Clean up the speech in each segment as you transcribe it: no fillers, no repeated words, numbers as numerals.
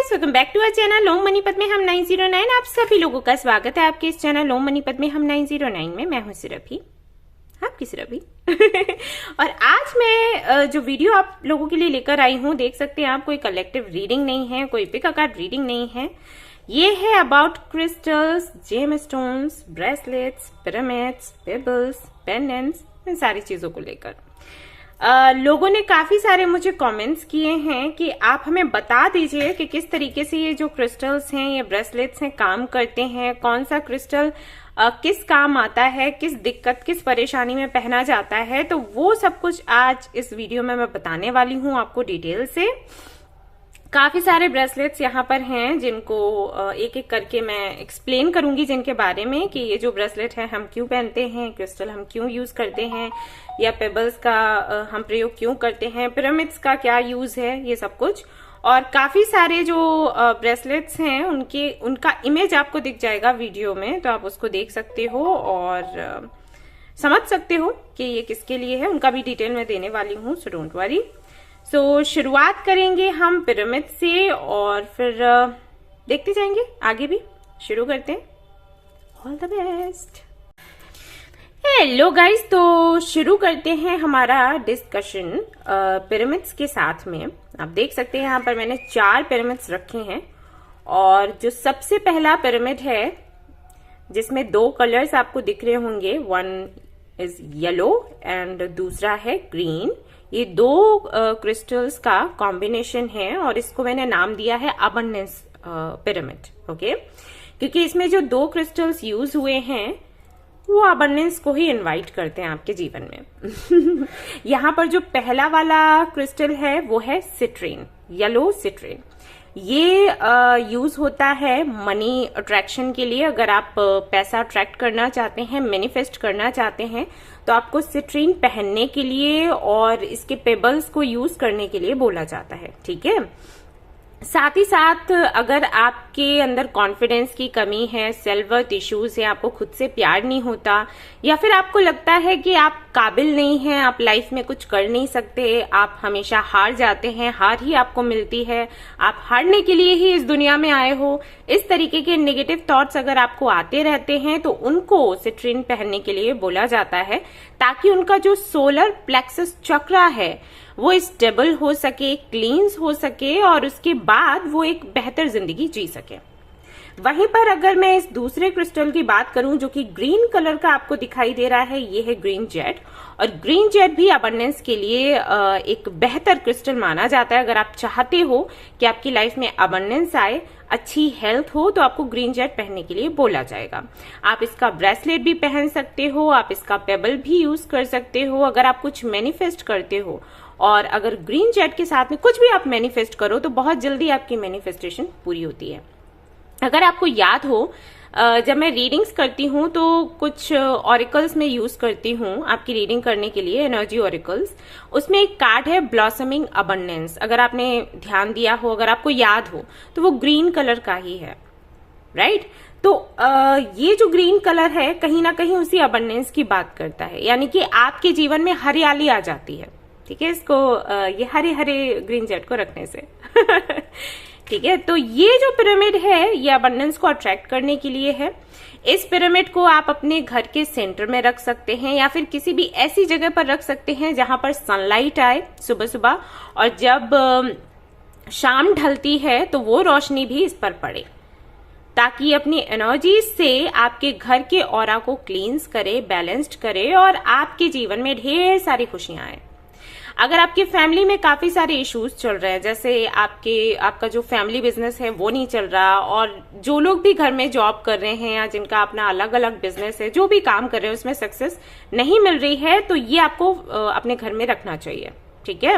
Guys, welcome back to our channel Om मनीपत में हम 909। आप सभी लोगों का स्वागत है आपके इस चैनल ओम मनीपत में हम 909 में। मैं हूं सिरभी, आपकी सिरभी। और आज मैं जो वीडियो आप लोगों के लिए लेकर आई हूं, देख सकते हैं आप, कोई कलेक्टिव रीडिंग नहीं है, कोई पिक अ कार्ड रीडिंग नहीं है। ये है about crystals, gem stones, bracelets, pyramids, pebbles, pendants, इन सारी चीजों को लेकर। लोगों ने काफी सारे मुझे कमेंट्स किए हैं कि आप हमें बता दीजिए कि किस तरीके से ये जो क्रिस्टल्स हैं, ये ब्रेसलेट्स हैं, काम करते हैं, कौन सा क्रिस्टल किस काम आता है, किस दिक्कत, किस परेशानी में पहना जाता है। तो वो सब कुछ आज इस वीडियो में मैं बताने वाली हूँ आपको डिटेल से। काफी सारे ब्रेसलेट्स यहाँ पर हैं जिनको एक एक करके मैं एक्सप्लेन करूंगी, जिनके बारे में कि ये जो ब्रेसलेट है हम क्यों पहनते हैं, क्रिस्टल हम क्यों यूज करते हैं, या पेबल्स का हम प्रयोग क्यों करते हैं, पिरामिड्स का क्या यूज है, ये सब कुछ। और काफी सारे जो ब्रेसलेट्स हैं उनका इमेज आपको दिख जाएगा वीडियो में, तो आप उसको देख सकते हो और समझ सकते हो कि ये किसके लिए है। उनका भी डिटेल मैं देने वाली हूँ, सो डोंट वरी। सो शुरुआत करेंगे हम पिरामिड से और फिर देखते जाएंगे आगे भी। शुरू करते हैं। All the best. Hello guys, तो शुरू करते हैं हमारा डिस्कशन पिरामिड्स के साथ में। आप देख सकते हैं यहाँ पर मैंने 4 पिरामिड्स रखे हैं और जो सबसे पहला पिरामिड है जिसमें 2 कलर्स आपको दिख रहे होंगे, वन इज येलो एंड दूसरा है ग्रीन। ये 2 क्रिस्टल्स का कॉम्बिनेशन है और इसको मैंने नाम दिया है अबंडेंस पिरामिड। ओके, क्योंकि इसमें जो 2 क्रिस्टल्स यूज हुए हैं वो अबंडेंस को ही इनवाइट करते हैं आपके जीवन में। यहाँ पर जो पहला वाला क्रिस्टल है वो है सिट्रीन, येलो सिट्रीन। ये यूज होता है मनी अट्रैक्शन के लिए। अगर आप पैसा अट्रैक्ट करना चाहते हैं, मैनिफेस्ट करना चाहते हैं, तो आपको सिट्रीन पहनने के लिए और इसके पेबल्स को यूज करने के लिए बोला जाता है। ठीक है, साथ ही साथ अगर आपके अंदर कॉन्फिडेंस की कमी है, सेल्फ वर्थ इश्यूज है, आपको खुद से प्यार नहीं होता, या फिर आपको लगता है कि आप काबिल नहीं हैं, आप लाइफ में कुछ कर नहीं सकते, आप हमेशा हार जाते हैं, हार ही आपको मिलती है, आप हारने के लिए ही इस दुनिया में आए हो, इस तरीके के नेगेटिव थॉट्स अगर आपको आते रहते हैं तो उनको सिट्रीन पहनने के लिए बोला जाता है, ताकि उनका जो सोलर प्लेक्सस चक्र है वो स्टेबल हो सके, क्लींस हो सके और उसके बाद वो एक बेहतर जिंदगी जी सके। वहीं पर अगर मैं इस दूसरे क्रिस्टल की बात करूं जो कि ग्रीन कलर का आपको दिखाई दे रहा है, ये है ग्रीन जेड। और ग्रीन जेड भी अबंडेंस के लिए एक बेहतर क्रिस्टल माना जाता है। अगर आप चाहते हो कि आपकी लाइफ में अबंडेंस आए, अच्छी हेल्थ हो, तो आपको ग्रीन जेड पहनने के लिए बोला जाएगा। आप इसका ब्रेसलेट भी पहन सकते हो, आप इसका पेबल भी यूज कर सकते हो। अगर आप कुछ मैनिफेस्ट करते हो और अगर ग्रीन जेड के साथ में कुछ भी आप मैनिफेस्ट करो तो बहुत जल्दी आपकी मैनिफेस्टेशन पूरी होती है। अगर आपको याद हो, जब मैं रीडिंग्स करती हूँ तो कुछ ऑरिकल्स में यूज करती हूँ आपकी रीडिंग करने के लिए, एनर्जी ऑरिकल्स। उसमें एक कार्ड है ब्लॉसमिंग अबंडेंस। अगर आपने ध्यान दिया हो, अगर आपको याद हो, तो वो ग्रीन कलर का ही है, राइट? तो ये जो ग्रीन कलर है कहीं ना कहीं उसी अबंडेंस की बात करता है, यानी कि आपके जीवन में हरियाली आ जाती है। ठीक है, इसको ये हरे हरे ग्रीन जेड को रखने से। ठीक है, तो ये जो पिरामिड है ये अबंडेंस को अट्रैक्ट करने के लिए है। इस पिरामिड को आप अपने घर के सेंटर में रख सकते हैं या फिर किसी भी ऐसी जगह पर रख सकते हैं जहां पर सनलाइट आए सुबह सुबह, और जब शाम ढलती है तो वो रोशनी भी इस पर पड़े, ताकि अपनी एनर्जी से आपके घर के ऑरा को क्लींस करे, बैलेंस्ड करे और आपके जीवन में ढेर सारी खुशियां आए। अगर आपकी फैमिली में काफी सारे इश्यूज चल रहे हैं, जैसे आपका जो फैमिली बिजनेस है वो नहीं चल रहा, और जो लोग भी घर में जॉब कर रहे हैं या जिनका अपना अलग अलग बिजनेस है, जो भी काम कर रहे हैं उसमें सक्सेस नहीं मिल रही है, तो ये आपको अपने घर में रखना चाहिए। ठीक है,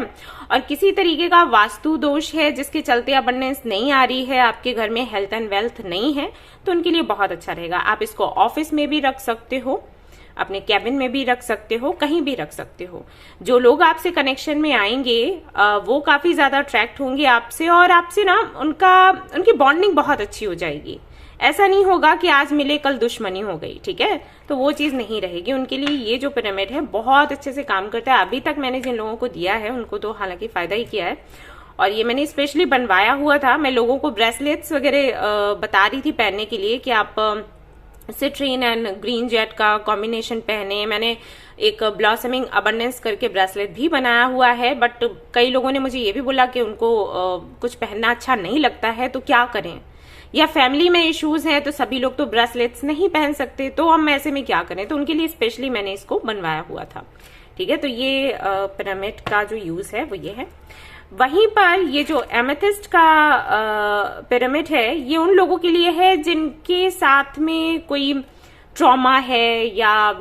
और किसी तरीके का वास्तु दोष है जिसके चलते अबंडेंस नहीं आ रही है, आपके घर में हेल्थ एंड वेल्थ नहीं है, तो उनके लिए बहुत अच्छा रहेगा। आप इसको ऑफिस में भी रख सकते हो, अपने कैबिन में भी रख सकते हो, कहीं भी रख सकते हो। जो लोग आपसे कनेक्शन में आएंगे वो काफी ज्यादा अट्रैक्ट होंगे आपसे, और आपसे ना उनकी बॉन्डिंग बहुत अच्छी हो जाएगी। ऐसा नहीं होगा कि आज मिले कल दुश्मनी हो गई। ठीक है, तो वो चीज नहीं रहेगी। उनके लिए ये जो पिरामिड है बहुत अच्छे से काम करता है। अभी तक मैंने जिन लोगों को दिया है उनको तो हालांकि फायदा ही किया है, और ये मैंने स्पेशली बनवाया हुआ था। मैं लोगों को ब्रेसलेट्स वगैरह बता रही थी पहनने के लिए कि आप सिट्रीन एंड ग्रीन जेट का कॉम्बिनेशन पहने। मैंने एक ब्लॉसमिंग अबंडेंस करके ब्रेसलेट भी बनाया हुआ है, बट कई लोगों ने मुझे ये भी बोला कि उनको कुछ पहनना अच्छा नहीं लगता है, तो क्या करें, या फैमिली में इश्यूज हैं तो सभी लोग तो ब्रेसलेट्स नहीं पहन सकते, तो हम ऐसे में क्या करें। तो उनके लिए स्पेशली मैंने इसको बनवाया हुआ था। ठीक है, तो ये पिरामिड का जो यूज है वो ये है। वहीं पर ये जो एमेथिस्ट का पिरामिड है, ये उन लोगों के लिए है जिनके साथ में कोई ट्रॉमा है, या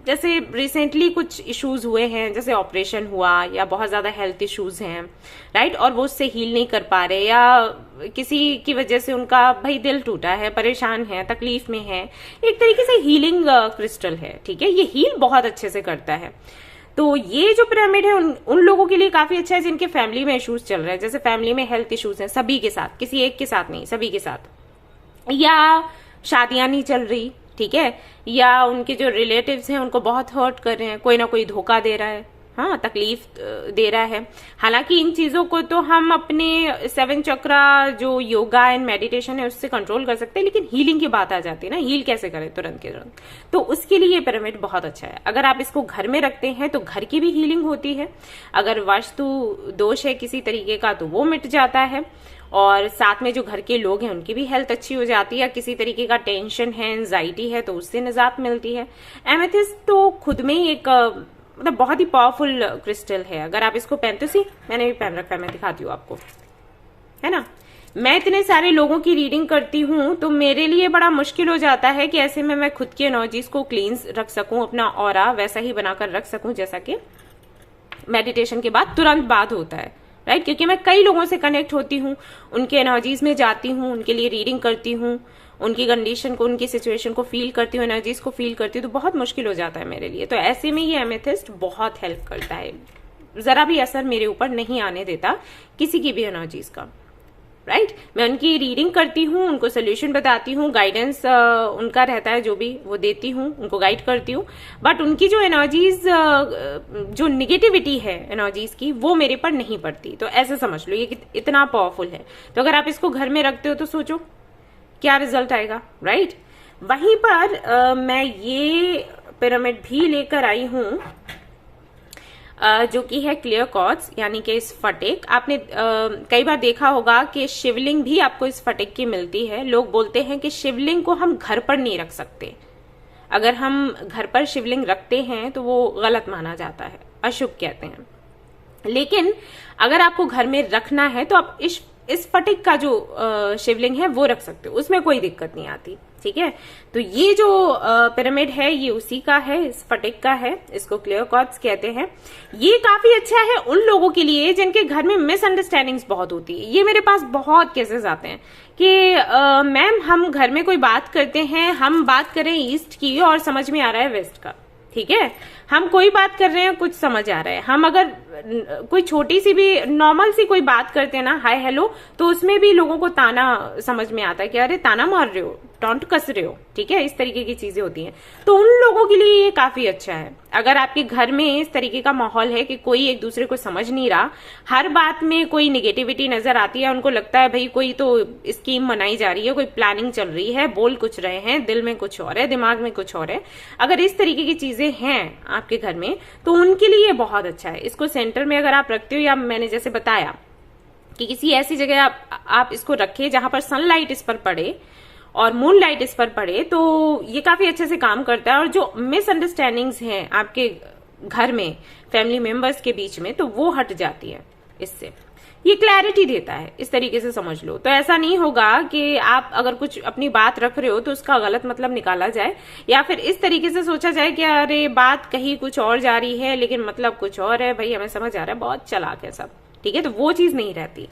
जैसे रिसेंटली कुछ इश्यूज हुए हैं, जैसे ऑपरेशन हुआ या बहुत ज्यादा हेल्थ इश्यूज हैं, राइट, और वो उससे हील नहीं कर पा रहे, या किसी की वजह से उनका भाई दिल टूटा है, परेशान है, तकलीफ में है। एक तरीके से हीलिंग क्रिस्टल है। ठीक है, ये हील बहुत अच्छे से करता है। तो ये जो पिरामिड है उन लोगों के लिए काफी अच्छा है जिनके फैमिली में इश्यूज चल रहे हैं, जैसे फैमिली में हेल्थ इश्यूज हैं सभी के साथ, किसी एक के साथ नहीं, सभी के साथ, या शादियां नहीं चल रही, ठीक है, या उनके जो रिलेटिव्स हैं उनको बहुत हर्ट कर रहे हैं, कोई ना कोई धोखा दे रहा है, हाँ, तकलीफ दे रहा है। हालांकि इन चीजों को तो हम अपने 7 चक्रा जो योगा एंड मेडिटेशन है उससे कंट्रोल कर सकते हैं, लेकिन हीलिंग की बात आ जाती है ना, हील कैसे करें तुरंत के तुरंत, तो उसके लिए ये पिरामिड बहुत अच्छा है। अगर आप इसको घर में रखते हैं तो घर की भी हीलिंग होती है, अगर वास्तु दोष है किसी तरीके का तो वो मिट जाता है, और साथ में जो घर के लोग हैं उनकी भी हेल्थ अच्छी हो जाती है, किसी तरीके का टेंशन है, एंजाइटी है तो उससे निजात मिलती है। एमेथिस्ट तो खुद में ही एक मतलब बहुत ही पावरफुल क्रिस्टल है। अगर आप इसको पहनते हो, मैंने भी पहन रखा है, मैं दिखाती हूँ आपको, है ना। मैं इतने सारे लोगों की रीडिंग करती हूँ तो मेरे लिए बड़ा मुश्किल हो जाता है कि ऐसे में मैं खुद की एनर्जीज को क्लींस रख सकूं, अपना ऑरा वैसा ही बनाकर रख सकूं जैसा कि मेडिटेशन के बाद तुरंत बाद होता है, राइट, क्योंकि मैं कई लोगों से कनेक्ट होती हूँ, उनके एनर्जीज में जाती हूँ, उनके लिए रीडिंग करती हूँ, उनकी कंडीशन को, उनकी सिचुएशन को फील करती हूँ, एनर्जीज को फील करती हूँ, तो बहुत मुश्किल हो जाता है मेरे लिए। तो ऐसे में ये एमेथिस्ट बहुत हेल्प करता है, जरा भी असर मेरे ऊपर नहीं आने देता किसी की भी एनर्जीज का, राइट। मैं उनकी रीडिंग करती हूँ, उनको सोल्यूशन बताती हूँ, गाइडेंस उनका रहता है जो भी वो देती हूँ, उनको गाइड करती हूँ, बट उनकी जो एनर्जीज जो निगेटिविटी है एनर्जीज की वो मेरे पर नहीं पड़ती। तो ऐसे समझ लो ये इतना पावरफुल है। तो अगर आप इसको घर में रखते हो तो सोचो क्या रिजल्ट आएगा, राइट। वहीं पर मैं ये पिरामिड भी लेकर आई हूं जो कि है क्लियर क्वार्ट्ज, यानी कि स्फटिक। आपने कई बार देखा होगा कि शिवलिंग भी आपको इस स्फटिक की मिलती है। लोग बोलते हैं कि शिवलिंग को हम घर पर नहीं रख सकते, अगर हम घर पर शिवलिंग रखते हैं तो वो गलत माना जाता है, अशुभ कहते हैं। लेकिन अगर आपको घर में रखना है तो आप इस स्फटिक का जो शिवलिंग है वो रख सकते हो, उसमें कोई दिक्कत नहीं आती, ठीक है। तो ये जो पिरामिड है ये उसी का है, स्फटिक का है, इसको क्लियर क्वार्ट्ज कहते हैं। ये काफी अच्छा है उन लोगों के लिए जिनके घर में मिसअंडरस्टैंडिंग्स बहुत होती है। ये मेरे पास बहुत केसेस आते हैं कि मैम हम घर में कोई बात करते हैं, हम बात करें ईस्ट की और समझ में आ रहा है वेस्ट का, ठीक है, हम कोई बात कर रहे हैं कुछ समझ आ रहा है, हम अगर कोई छोटी सी भी नॉर्मल सी कोई बात करते हैं ना, हाय हेलो, तो उसमें भी लोगों को ताना समझ में आता है कि अरे ताना मार रहे हो, टॉन्ट कस रहे हो, ठीक है, इस तरीके की चीजें होती हैं। तो उन लोगों के लिए ये काफी अच्छा है। अगर आपके घर में इस तरीके का माहौल है कि कोई एक दूसरे को समझ नहीं रहा, हर बात में कोई निगेटिविटी नजर आती है, उनको लगता है भाई कोई तो स्कीम बनाई जा रही है, कोई प्लानिंग चल रही है, बोल कुछ रहे हैं, दिल में कुछ और है, दिमाग में कुछ और है, अगर इस तरीके की चीजें हैं आपके घर में तो उनके लिए बहुत अच्छा है। इसको सेंटर में अगर आप रखते हो, या मैंने जैसे बताया कि किसी ऐसी जगह आप इसको रखें जहां पर सनलाइट इस पर पड़े और मून लाइट इस पर पड़े, तो ये काफी अच्छे से काम करता है। और जो मिसअंडरस्टैंडिंग्स हैं आपके घर में फैमिली मेंबर्स के बीच में, तो वो हट जाती है इससे। ये क्लैरिटी देता है, इस तरीके से समझ लो। तो ऐसा नहीं होगा कि आप अगर कुछ अपनी बात रख रहे हो तो उसका गलत मतलब निकाला जाए, या फिर इस तरीके से सोचा जाए कि अरे बात कहीं कुछ और जा रही है लेकिन मतलब कुछ और है, भाई हमें समझ आ रहा है, बहुत चालाक है सब, ठीक है। तो वो चीज नहीं रहती।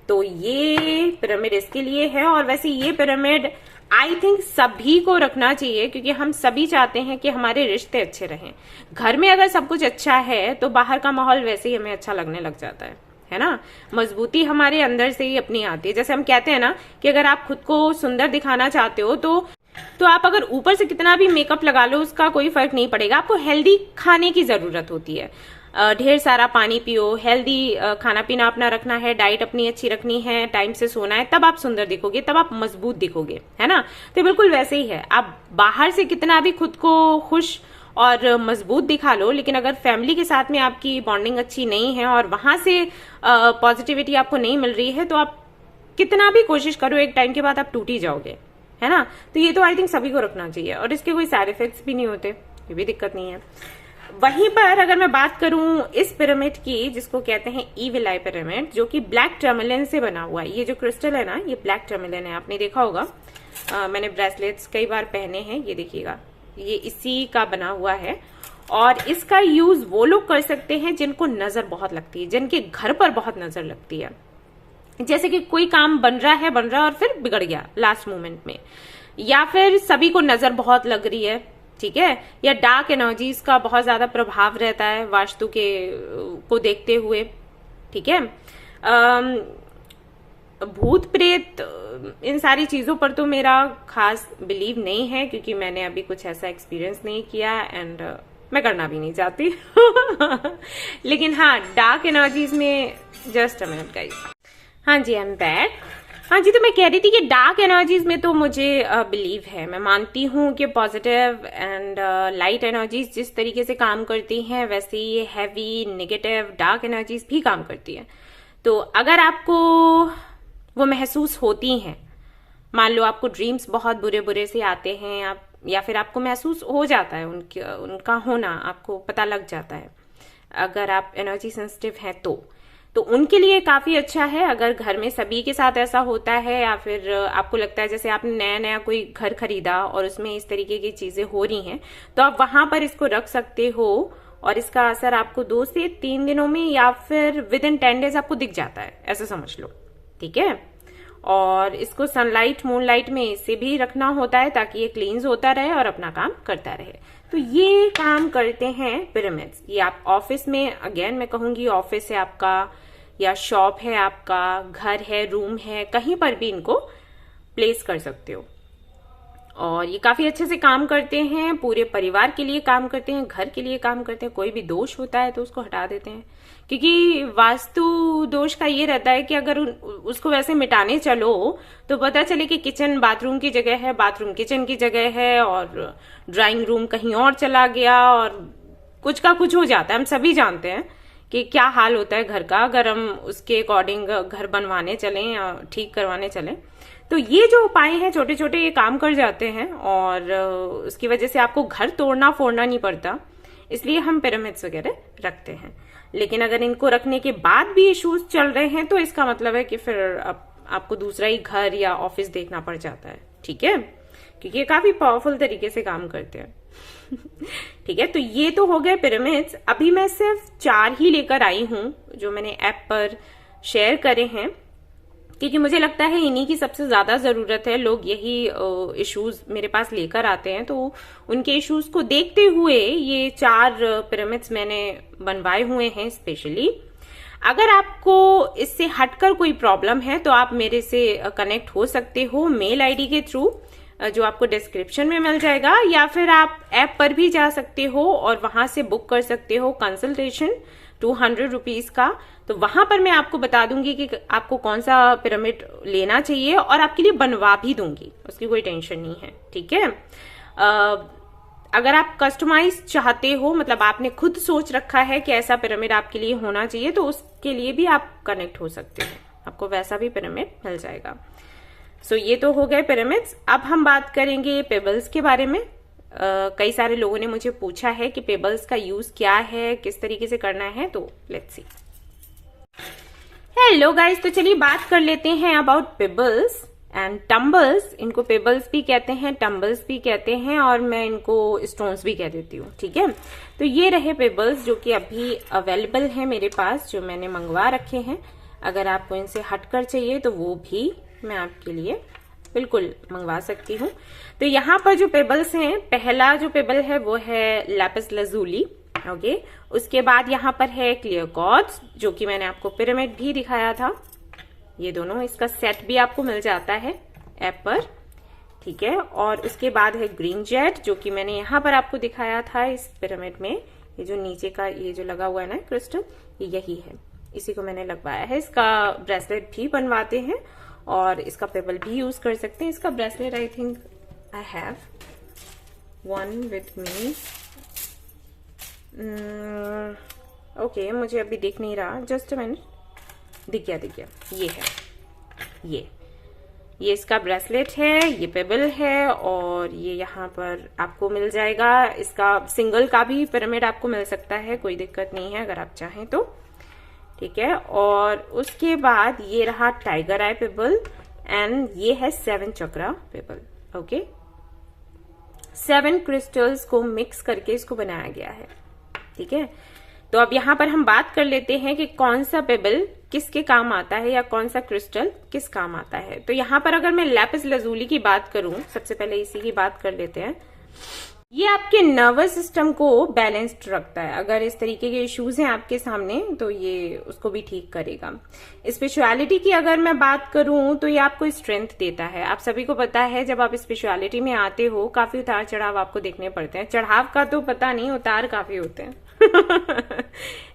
तो ये पिरामिड इसके लिए है। और वैसे ये पिरामिड आई थिंक सभी को रखना चाहिए, क्योंकि हम सभी चाहते हैं कि हमारे रिश्ते अच्छे रहें। घर में अगर सब कुछ अच्छा है तो बाहर का माहौल वैसे ही हमें अच्छा लगने लग जाता है ना। मजबूती हमारे अंदर से ही अपनी आती है। जैसे हम कहते हैं ना कि अगर आप खुद को सुंदर दिखाना चाहते हो तो आप अगर ऊपर से कितना भी मेकअप लगा लो उसका कोई फर्क नहीं पड़ेगा, आपको हेल्दी खाने की जरूरत होती है। ढेर सारा पानी पियो, हेल्दी खाना पीना अपना रखना है, डाइट अपनी अच्छी रखनी है, टाइम से सोना है, तब आप सुंदर दिखोगे, तब आप मजबूत दिखोगे, है ना। तो बिल्कुल वैसे ही है, आप बाहर से कितना भी खुद को खुश और मजबूत दिखा लो, लेकिन अगर फैमिली के साथ में आपकी बॉन्डिंग अच्छी नहीं है और वहां से पॉजिटिविटी आपको नहीं मिल रही है, तो आप कितना भी कोशिश करो, एक टाइम के बाद आप टूट ही जाओगे, है ना। तो ये तो आई थिंक सभी को रखना चाहिए, और इसके कोई साइड इफेक्ट्स भी नहीं होते, ये भी दिक्कत नहीं है। वहीं पर अगर मैं बात करूं इस पिरामिड की, जिसको कहते हैं ईविल आई पिरामिड, जो कि ब्लैक टर्मलिन से बना हुआ है। ये जो क्रिस्टल है ना, ये ब्लैक टर्मलिन है, आपने देखा होगा, मैंने ब्रेसलेट्स कई बार पहने हैं, ये देखिएगा, ये इसी का बना हुआ है। और इसका यूज वो लोग कर सकते हैं जिनको नजर बहुत लगती है, जिनके घर पर बहुत नजर लगती है, जैसे कि कोई काम बन रहा है और फिर बिगड़ गया लास्ट मोमेंट में, या फिर सभी को नजर बहुत लग रही है, ठीक है, या डार्क एनर्जीज का बहुत ज्यादा प्रभाव रहता है वास्तु के को देखते हुए, ठीक है। भूत प्रेत इन सारी चीजों पर तो मेरा खास बिलीव नहीं है, क्योंकि मैंने अभी कुछ ऐसा एक्सपीरियंस नहीं किया, एंड मैं करना भी नहीं चाहती। लेकिन हाँ, डार्क एनर्जीज में जस्ट अ मिनट गाइस, हाँ जी, आई एम बैक। हाँ जी, तो मैं कह रही थी कि डार्क एनर्जीज में तो मुझे बिलीव है, मैं मानती हूँ कि पॉजिटिव एंड लाइट एनर्जीज जिस तरीके से काम करती हैं, वैसे ही हैवी नेगेटिव डार्क एनर्जीज भी काम करती हैं। तो अगर आपको वो महसूस होती हैं, मान लो आपको ड्रीम्स बहुत बुरे बुरे से आते हैं, आप या फिर आपको महसूस हो जाता है उनका होना, आपको पता लग जाता है, अगर आप एनर्जी सेंसिटिव हैं तो उनके लिए काफी अच्छा है। अगर घर में सभी के साथ ऐसा होता है, या फिर आपको लगता है जैसे आपने नया नया कोई घर खरीदा और उसमें इस तरीके की चीजें हो रही हैं, तो आप वहां पर इसको रख सकते हो, और इसका असर आपको 2 से 3 दिनों में या फिर विद इन 10 डेज आपको दिख जाता है, ऐसा समझ लो, ठीक है। और इसको सनलाइट मूनलाइट में इसे भी रखना होता है ताकि ये क्लींस होता रहे और अपना काम करता रहे। तो ये काम करते हैं पिरामिड्स। ये आप ऑफिस में, अगेन मैं कहूंगी, ऑफिस है आपका या शॉप है आपका, घर है, रूम है, कहीं पर भी इनको प्लेस कर सकते हो। और ये काफी अच्छे से काम करते हैं, पूरे परिवार के लिए काम करते हैं, घर के लिए काम करते हैं। कोई भी दोष होता है तो उसको हटा देते हैं, क्योंकि वास्तु दोष का ये रहता है कि अगर उसको वैसे मिटाने चलो तो पता चले कि किचन बाथरूम की जगह है, बाथरूम किचन की जगह है, और ड्राइंग रूम कहीं और चला गया, और कुछ का कुछ हो जाता है। हम सभी जानते हैं कि क्या हाल होता है घर का, अगर हम उसके अकॉर्डिंग घर बनवाने चलें या ठीक करवाने चलें। तो ये जो उपाय हैं छोटे छोटे, ये काम कर जाते हैं, और उसकी वजह से आपको घर तोड़ना फोड़ना नहीं पड़ता, इसलिए हम पिरामिड्स वगैरह रखते हैं। लेकिन अगर इनको रखने के बाद भी इश्यूज चल रहे हैं, तो इसका मतलब है कि फिर आपको दूसरा ही घर या ऑफिस देखना पड़ जाता है, ठीक है, क्योंकि ये काफी पावरफुल तरीके से काम करते हैं। ठीक है, तो ये तो हो गए पिरामिड्स। अभी मैं सिर्फ 4 ही लेकर आई हूं जो मैंने ऐप पर शेयर करे हैं, क्योंकि मुझे लगता है इन्हीं की सबसे ज्यादा जरूरत है। लोग यही इश्यूज मेरे पास लेकर आते हैं, तो उनके इश्यूज को देखते हुए ये 4 पिरामिड्स मैंने बनवाए हुए हैं स्पेशली। अगर आपको इससे हटकर कोई प्रॉब्लम है तो आप मेरे से कनेक्ट हो सकते हो मेल आईडी के थ्रू, जो आपको डिस्क्रिप्शन में मिल जाएगा, या फिर आप ऐप पर भी जा सकते हो और वहां से बुक कर सकते हो कंसल्टेशन 200 रुपीज का। तो वहां पर मैं आपको बता दूंगी कि आपको कौन सा पिरामिड लेना चाहिए, और आपके लिए बनवा भी दूंगी, उसकी कोई टेंशन नहीं है, ठीक है। अगर आप कस्टमाइज चाहते हो, मतलब आपने खुद सोच रखा है कि ऐसा पिरामिड आपके लिए होना चाहिए, तो उसके लिए भी आप कनेक्ट हो सकते हो, आपको वैसा भी पिरामिड मिल जाएगा। सो ये तो हो गए पिरामिड्स। अब हम बात करेंगे पेबल्स के बारे में। कई सारे लोगों ने मुझे पूछा है कि पेबल्स का यूज क्या है, किस तरीके से करना है, तो लेट्स सी। हेलो गाइस, तो चलिए बात कर लेते हैं अबाउट पेबल्स एंड टम्बल्स। इनको पेबल्स भी कहते हैं, टम्बल्स भी कहते हैं, और मैं इनको स्टोन्स भी कह देती हूँ, ठीक है। तो ये रहे पेबल्स जो कि अभी अवेलेबल है मेरे पास, जो मैंने मंगवा रखे हैं। अगर आपको इनसे हटकर चाहिए तो वो भी मैं आपके लिए बिल्कुल मंगवा सकती हूँ। तो यहाँ पर जो पेबल्स हैं, पहला जो पेबल है वो है लैपिस लज़ूली, ओके। उसके बाद यहाँ पर है क्लियर क्वार्ट्ज, जो कि मैंने आपको पिरामिड भी दिखाया था। ये दोनों, इसका सेट भी आपको मिल जाता है ऐप पर, ठीक है। और उसके बाद है ग्रीन जेट, जो कि मैंने यहाँ पर आपको दिखाया था इस पिरामिड में। ये जो नीचे का ये जो लगा हुआ है ना क्रिस्टल, ये यही है, इसी को मैंने लगवाया है। इसका ब्रेसलेट भी बनवाते हैं और इसका पेबल भी यूज कर सकते हैं। इसका bracelet I think I have one with me. Okay, मुझे अभी दिख नहीं रहा, जस्ट अ मिनट, दिख गया, ये है, ये इसका ब्रेसलेट है, ये पेबल है और ये यहाँ पर आपको मिल जाएगा। इसका सिंगल का भी पिरामिड आपको मिल सकता है, कोई दिक्कत नहीं है अगर आप चाहें तो, ठीक है। और उसके बाद ये रहा टाइगर आई पेबल एंड ये है 7 चक्रा पेबल। ओके, 7 क्रिस्टल्स को मिक्स करके इसको बनाया गया है, ठीक है। तो अब यहाँ पर हम बात कर लेते हैं कि कौन सा पेबल किसके काम आता है या कौन सा क्रिस्टल किस काम आता है। तो यहाँ पर अगर मैं लैपिस लजूली की बात करूं, सबसे पहले इसी की बात कर लेते हैं। ये आपके नर्वस सिस्टम को बैलेंस्ड रखता है। अगर इस तरीके के इश्यूज हैं आपके सामने तो ये उसको भी ठीक करेगा। स्पिरिचुअलिटी की अगर मैं बात करूं तो ये आपको स्ट्रेंथ देता है। आप सभी को पता है जब आप स्पिरिचुअलिटी में आते हो काफी उतार चढ़ाव आपको देखने पड़ते हैं। चढ़ाव का तो पता नहीं, उतार काफी होते हैं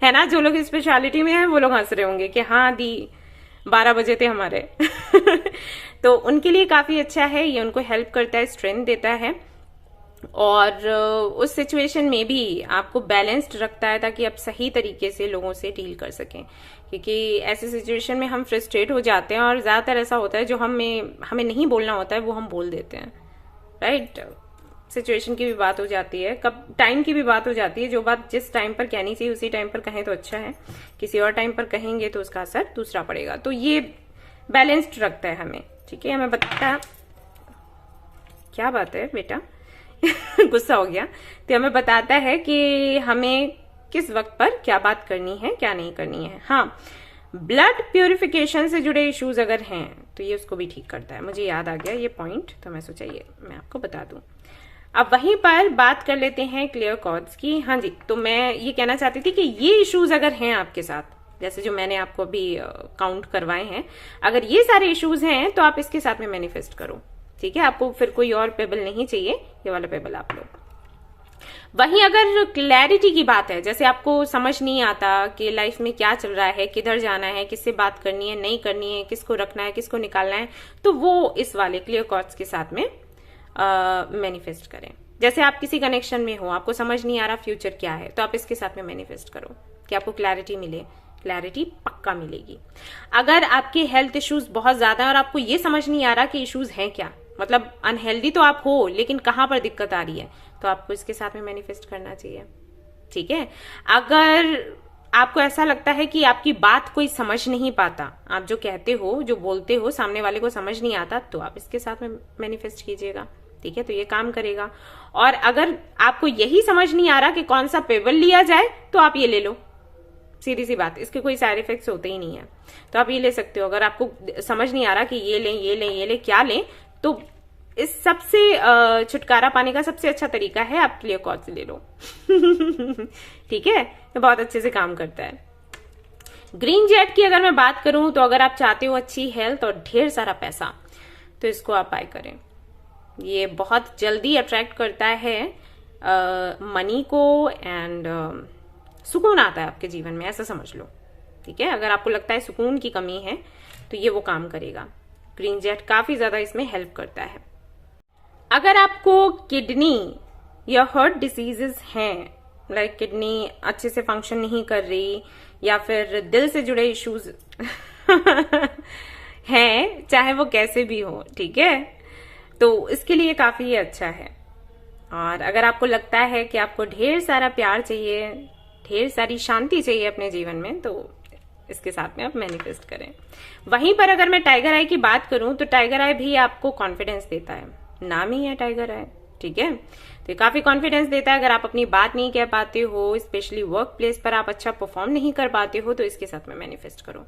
है ना। जो लोग स्पेशलिटी में हैं वो लोग हंस रहे होंगे कि हाँ दी 12 बजे थे हमारे तो उनके लिए काफी अच्छा है, ये उनको हेल्प करता है, स्ट्रेंथ देता है और उस सिचुएशन में भी आपको बैलेंस्ड रखता है ताकि आप सही तरीके से लोगों से डील कर सकें। क्योंकि ऐसे सिचुएशन में हम फ्रस्ट्रेट हो जाते हैं और ज्यादातर ऐसा होता है जो हमें नहीं बोलना होता है वो हम बोल देते हैं, राइट। सिचुएशन की भी बात हो जाती है, कब टाइम की भी बात हो जाती है। जो बात जिस टाइम पर कहनी चाहिए उसी टाइम पर कहें तो अच्छा है, किसी और टाइम पर कहेंगे तो उसका असर दूसरा पड़ेगा। तो ये बैलेंस्ड रखता है हमें, ठीक है। हमें बताता है, क्या बात है बेटा गुस्सा हो गया। तो हमें बताता है कि हमें किस वक्त पर क्या बात करनी है, क्या नहीं करनी है। हाँ, ब्लड प्यूरिफिकेशन से जुड़े इश्यूज अगर हैं तो ये उसको भी ठीक करता है। मुझे याद आ गया ये पॉइंट, तो मैं सोचा ये मैं आपको बता दूं। अब वहीं पर बात कर लेते हैं क्लियर कॉर्ड्स की। हाँ जी, तो मैं ये कहना चाहती थी कि ये इश्यूज अगर हैं आपके साथ, जैसे जो मैंने आपको अभी काउंट करवाए हैं, अगर ये सारे इश्यूज हैं तो आप इसके साथ में मैनिफेस्ट करो, ठीक है। आपको फिर कोई और पेबल नहीं चाहिए, ये वाला पेबल आप लो। वहीं अगर क्लैरिटी की बात है, जैसे आपको समझ नहीं आता कि लाइफ में क्या चल रहा है, किधर जाना है, किससे बात करनी है, नहीं करनी है, किसको रखना है, किसको निकालना है, तो वो इस वाले क्लियर कॉर्ड्स के साथ में मैनिफेस्ट करें। जैसे आप किसी कनेक्शन में हो, आपको समझ नहीं आ रहा फ्यूचर क्या है, तो आप इसके साथ में मैनिफेस्ट करो कि आपको क्लैरिटी मिले। क्लैरिटी पक्का मिलेगी। अगर आपके हेल्थ इश्यूज बहुत ज्यादा है और आपको ये समझ नहीं आ रहा कि इश्यूज हैं क्या, मतलब अनहेल्दी तो आप हो लेकिन कहां पर दिक्कत आ रही है, तो आपको इसके साथ में मैनिफेस्ट करना चाहिए, ठीक है। अगर आपको ऐसा लगता है कि आपकी बात कोई समझ नहीं पाता, आप जो कहते हो, जो बोलते हो, सामने वाले को समझ नहीं आता, तो आप इसके साथ में मैनिफेस्ट कीजिएगा, ठीक है। तो ये काम करेगा। और अगर आपको यही समझ नहीं आ रहा कि कौन सा पेबल लिया जाए, तो आप ये ले लो, सीधी सी बात, इसके कोई साइड इफेक्ट्स होते ही नहीं है, तो आप ये ले सकते हो। अगर आपको समझ नहीं आ रहा कि ये लें, ये लें, ये लें, क्या लें, तो इस सबसे छुटकारा पाने का सबसे अच्छा तरीका है आप क्लियर कॉर्ड्स ले लो ठीक है, तो बहुत अच्छे से काम करता है। ग्रीन जेट की अगर मैं बात करूं तो अगर आप चाहते हो अच्छी हेल्थ और ढेर सारा पैसा, तो इसको आप बाय करें। ये बहुत जल्दी अट्रैक्ट करता है मनी को एंड सुकून आता है आपके जीवन में, ऐसा समझ लो, ठीक है। अगर आपको लगता है सुकून की कमी है तो ये वो काम करेगा। ग्रीन जेट काफी ज्यादा इसमें हेल्प करता है। अगर आपको किडनी या हार्ट डिसीजेस हैं, लाइक किडनी अच्छे से फंक्शन नहीं कर रही या फिर दिल से जुड़े इश्यूज हैं, चाहे वो कैसे भी हो, ठीक है, तो इसके लिए काफी अच्छा है। और अगर आपको लगता है कि आपको ढेर सारा प्यार चाहिए, ढेर सारी शांति चाहिए अपने जीवन में, तो इसके साथ में आप मैनिफेस्ट करें। वहीं पर अगर मैं टाइगर आई की बात करूं तो टाइगर आई भी आपको कॉन्फिडेंस देता है, नाम ही है टाइगर आई, ठीक है। तो काफी कॉन्फिडेंस देता है। अगर आप अपनी बात नहीं कह पाते हो, स्पेशली वर्क प्लेस पर आप अच्छा परफॉर्म नहीं कर पाते हो, तो इसके साथ में मैनिफेस्ट करो,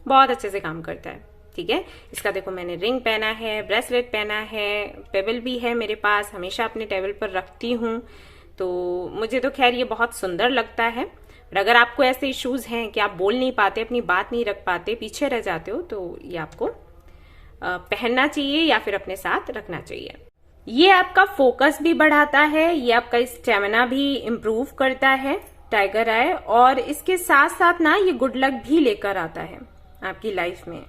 बहुत अच्छे से काम करता है, ठीक है। इसका देखो मैंने रिंग पहना है, ब्रेसलेट पहना है, पेबल भी है मेरे पास, हमेशा अपने टेबल पर रखती हूँ, तो मुझे तो खैर ये बहुत सुंदर लगता है। और अगर आपको ऐसे इश्यूज हैं कि आप बोल नहीं पाते, अपनी बात नहीं रख पाते, पीछे रह जाते हो, तो ये आपको पहनना चाहिए या फिर अपने साथ रखना चाहिए। ये आपका फोकस भी बढ़ाता है, ये आपका स्टेमिना भी इम्प्रूव करता है, टाइगर आई, और इसके साथ साथ ना ये गुड लक भी लेकर आता है आपकी लाइफ में,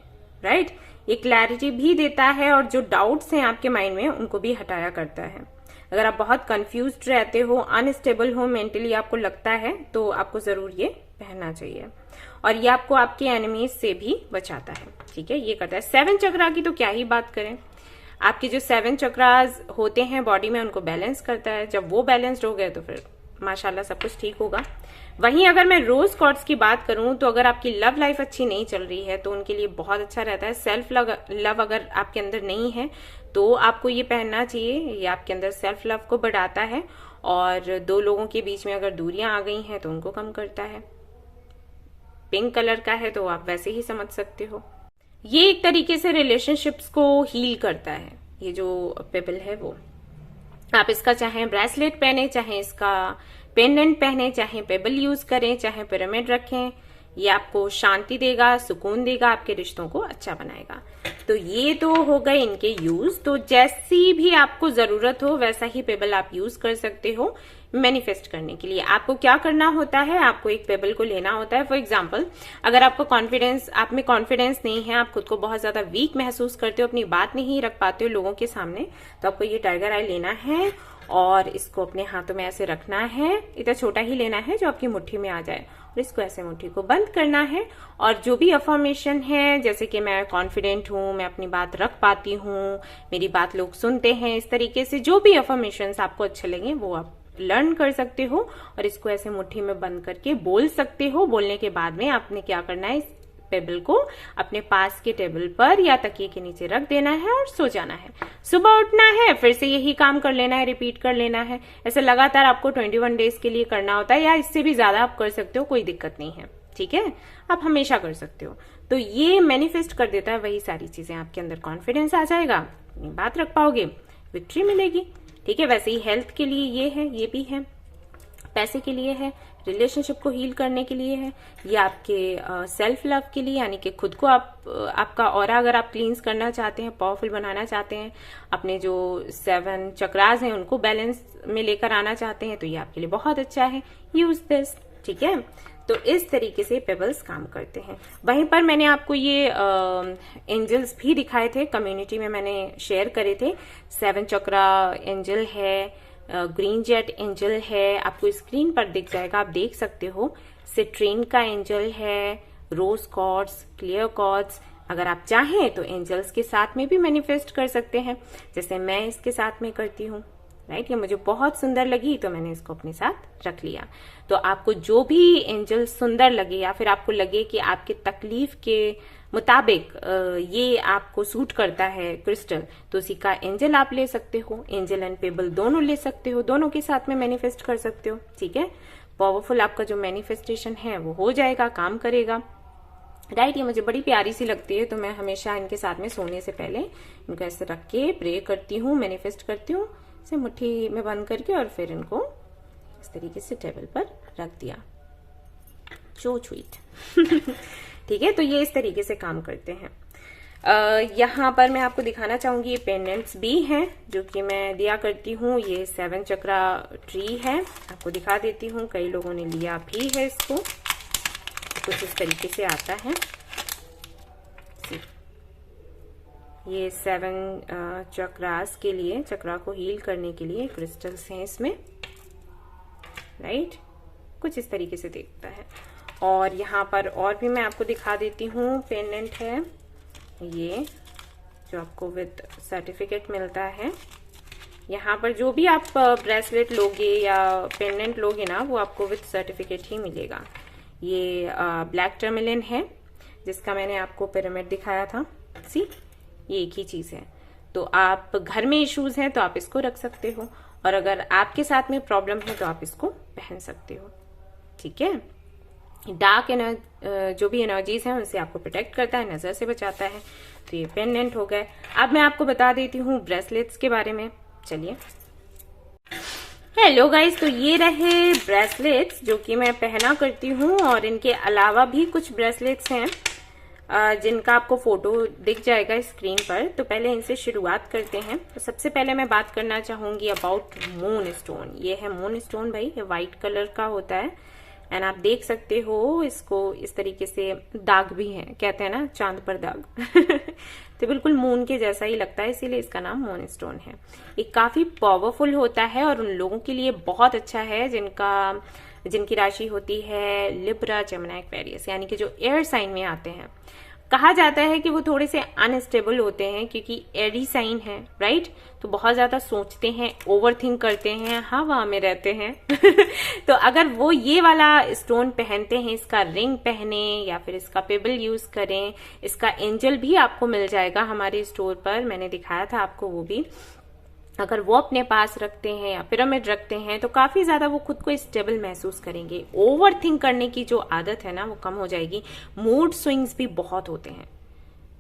राइट। ये क्लैरिटी भी देता है और जो डाउट्स हैं आपके माइंड में उनको भी हटाया करता है। अगर आप बहुत कंफ्यूज्ड रहते हो, अनस्टेबल हो मेंटली, आपको लगता है, तो आपको जरूर ये पहनना चाहिए। और ये आपको आपके एनिमीज से भी बचाता है, ठीक है। ये करता है। 7 चक्रा की तो क्या ही बात करें, आपके जो 7 चक्रास होते हैं बॉडी में उनको बैलेंस करता है। जब वो बैलेंस्ड हो गए तो फिर माशाल्लाह सब कुछ ठीक होगा। वहीं अगर मैं रोज क्वार्ट्ज की बात करूं तो अगर आपकी लव लाइफ अच्छी नहीं चल रही है तो उनके लिए बहुत अच्छा रहता है। सेल्फ लव अगर आपके अंदर नहीं है तो आपको ये पहनना चाहिए। ये आपके अंदर सेल्फ लव को बढ़ाता है और 2 लोगों के बीच में अगर दूरियां आ गई हैं तो उनको कम करता है। पिंक कलर का है तो आप वैसे ही समझ सकते हो। ये एक तरीके से रिलेशनशिप्स को हील करता है। ये जो पेबल है वो आप इसका चाहे ब्रेसलेट पहने, चाहे इसका पेंडेंट पहने, चाहे पेबल यूज करें, चाहे पिरामिड रखें, ये आपको शांति देगा, सुकून देगा, आपके रिश्तों को अच्छा बनाएगा। तो ये तो हो गए इनके यूज। तो जैसी भी आपको जरूरत हो वैसा ही पेबल आप यूज कर सकते हो मैनिफेस्ट करने के लिए। आपको क्या करना होता है, आपको एक पेबल को लेना होता है। फॉर एग्जाम्पल, अगर आपको आप में कॉन्फिडेंस नहीं है, आप खुद को बहुत ज्यादा वीक महसूस करते हो, अपनी बात नहीं रख पाते हो लोगों के सामने, तो आपको ये टाइगर आई लेना है और इसको अपने हाथों में ऐसे रखना है। इतना छोटा ही लेना है जो आपकी मुट्ठी में आ जाए और इसको ऐसे मुट्ठी को बंद करना है। और जो भी अफर्मेशन है, जैसे कि मैं कॉन्फिडेंट हूं, मैं अपनी बात रख पाती हूं, मेरी बात लोग सुनते हैं, इस तरीके से जो भी अफर्मेशंस आपको अच्छे लगे वो आप लर्न कर सकते हो और इसको ऐसे मुट्ठी में बंद करके बोल सकते हो। बोलने के बाद में आपने क्या करना है, इस पेबल को अपने पास के टेबल पर या तकिए के नीचे रख देना है और सो जाना है। सुबह उठना है, फिर से यही काम कर लेना है, रिपीट कर लेना है। ऐसे लगातार आपको 21 डेज के लिए करना होता है, या इससे भी ज्यादा आप कर सकते हो, कोई दिक्कत नहीं है, ठीक है। आप हमेशा कर सकते हो। तो ये मैनिफेस्ट कर देता है वही सारी चीजें। आपके अंदर कॉन्फिडेंस आ जाएगा, अपनी बात रख पाओगे, विक्ट्री मिलेगी, ठीक है। वैसे ही हेल्थ के लिए ये है, ये भी है, पैसे के लिए है, रिलेशनशिप को हील करने के लिए है, ये आपके सेल्फ लव के लिए, यानी कि खुद को आपका ऑरा अगर आप क्लींस करना चाहते हैं, पावरफुल बनाना चाहते हैं, अपने जो 7 चक्रास हैं उनको बैलेंस में लेकर आना चाहते हैं, तो ये आपके लिए बहुत अच्छा है। यूज दिस, ठीक है। तो इस तरीके से पेबल्स काम करते हैं। वहीं पर मैंने आपको ये एंजल्स भी दिखाए थे, कम्युनिटी में मैंने शेयर करे थे। 7 चक्रा एंजल है, ग्रीन जेट एंजल है, आपको स्क्रीन पर दिख जाएगा, आप देख सकते हो। सिट्रीन का एंजल है, रोज कॉर्ड्स, क्लियर कॉर्ड्स। अगर आप चाहें तो एंजल्स के साथ में भी मैनिफेस्ट कर सकते हैं, जैसे मैं इसके साथ में करती हूँ, राइट। ये मुझे बहुत सुंदर लगी तो मैंने इसको अपने साथ रख लिया। तो आपको जो भी एंजल सुंदर लगे या फिर आपको लगे कि आपके तकलीफ के मुताबिक ये आपको सूट करता है क्रिस्टल, तो उसी का एंजल आप ले सकते हो। एंजल एंड पेबल दोनों ले सकते हो, दोनों के साथ में मैनिफेस्ट कर सकते हो, ठीक है। पावरफुल आपका जो मैनिफेस्टेशन है वो हो जाएगा, काम करेगा, राइट। ये मुझे बड़ी प्यारी सी लगती है, तो मैं हमेशा इनके साथ में सोने से पहले इनको ऐसे रख के प्रे करती हूँ, मैनिफेस्ट करती हूँ, इसे मुट्ठी में बंद करके, और फिर इनको इस तरीके से टेबल पर रख दिया। सो स्वीट ठीक है। तो ये इस तरीके से काम करते हैं। यहाँ पर मैं आपको दिखाना चाहूंगी, ये पेंडेंट्स भी हैं जो कि मैं दिया करती हूँ। ये 7 चक्रा ट्री है, आपको दिखा देती हूँ। कई लोगों ने लिया भी है इसको, कुछ इस तरीके से आता है। ये 7 चक्रास के लिए, चक्रा को हील करने के लिए क्रिस्टल्स हैं इसमें, राइट। कुछ इस तरीके से दिखता है। और यहाँ पर और भी मैं आपको दिखा देती हूँ। पेंडेंट है ये, जो आपको विद सर्टिफिकेट मिलता है। यहाँ पर जो भी आप ब्रेसलेट लोगे या पेंडेंट लोगे ना, वो आपको विद सर्टिफिकेट ही मिलेगा। ये ब्लैक टर्मिलिन है, जिसका मैंने आपको पिरामिड दिखाया था। सी, ये एक ही चीज है। तो आप घर में इश्यूज हैं तो आप इसको रख सकते हो, और अगर आपके साथ में प्रॉब्लम है तो आप इसको पहन सकते हो, ठीक है। डार्क जो भी एनर्जीज हैं उनसे आपको प्रोटेक्ट करता है, नजर से बचाता है। तो ये पेंडेंट हो गए। अब मैं आपको बता देती हूँ ब्रेसलेट्स के बारे में। चलिए, हेलो गाइस, तो ये रहे ब्रेसलेट्स जो कि मैं पहना करती हूँ, और इनके अलावा भी कुछ ब्रेसलेट्स हैं जिनका आपको फोटो दिख जाएगा स्क्रीन पर। तो पहले इनसे शुरुआत करते हैं। तो सबसे पहले मैं बात करना चाहूंगी अबाउट मून स्टोन। ये है मून स्टोन भाई, ये व्हाइट कलर का होता है, एंड आप देख सकते हो इसको इस तरीके से दाग भी है, कहते हैं ना चांद पर दाग तो बिल्कुल मून के जैसा ही लगता है, इसीलिए इसका नाम मून स्टोन है। ये काफी पावरफुल होता है और उन लोगों के लिए बहुत अच्छा है जिनकी राशि होती है लिब्रा, जेमिनी, एक्वेरियस, यानी कि जो एयर साइन में आते हैं। कहा जाता है कि वो थोड़े से अनस्टेबल होते हैं क्योंकि एरी साइन है, राइट? तो बहुत ज्यादा सोचते हैं, ओवर थिंक करते हैं, हवा में रहते हैं तो अगर वो ये वाला स्टोन पहनते हैं, इसका रिंग पहने या फिर इसका पेबल यूज करें, इसका एंजल भी आपको मिल जाएगा हमारे स्टोर पर, मैंने दिखाया था आपको वो भी। अगर वो अपने पास रखते हैं या पिरामिड रखते हैं तो काफी ज्यादा वो खुद को स्टेबल महसूस करेंगे। ओवर थिंक करने की जो आदत है ना वो कम हो जाएगी। मूड स्विंग्स भी बहुत होते हैं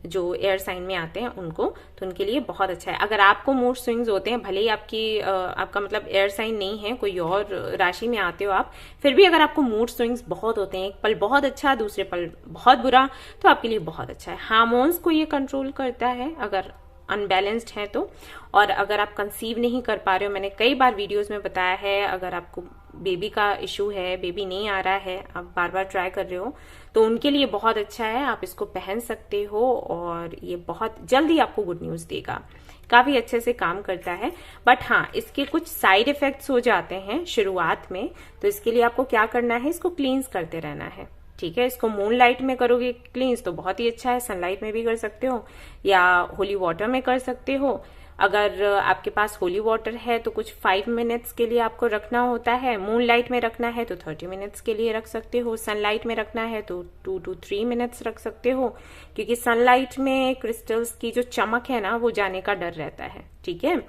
जो एयर साइन में आते हैं उनको, तो उनके लिए बहुत अच्छा है। अगर आपको मूड स्विंग्स होते हैं, भले ही आपका मतलब एयर साइन नहीं है, कोई और राशि में आते हो आप, फिर भी अगर आपको मूड स्विंग्स बहुत होते हैं, एक पल बहुत अच्छा दूसरे पल बहुत बुरा, तो आपके लिए बहुत अच्छा है। हार्मोन्स को ये कंट्रोल करता है अगर अनबैलेंस्ड है तो। और अगर आप कंसीव नहीं कर पा रहे हो, मैंने कई बार वीडियोस में बताया है, अगर आपको बेबी का इशू है, बेबी नहीं आ रहा है, आप बार बार ट्राई कर रहे हो, तो उनके लिए बहुत अच्छा है। आप इसको पहन सकते हो और ये बहुत जल्दी आपको गुड न्यूज देगा, काफी अच्छे से काम करता है। बट हाँ, इसके कुछ साइड इफेक्ट्स हो जाते हैं शुरुआत में, तो इसके लिए आपको क्या करना है, इसको क्लींस करते रहना है, ठीक है? इसको मून लाइट में करोगे क्लींस तो बहुत ही अच्छा है, सनलाइट में भी कर सकते हो या होली वाटर में कर सकते हो। अगर आपके पास होली वाटर है तो कुछ 5 मिनट्स के लिए आपको रखना होता है, मून लाइट में रखना है तो 30 मिनट्स के लिए रख सकते हो, सनलाइट में रखना है तो 2 to 3 मिनट्स रख सकते हो, क्योंकि सनलाइट में क्रिस्टल्स की जो चमक है ना वो जाने का डर रहता है, ठीक है?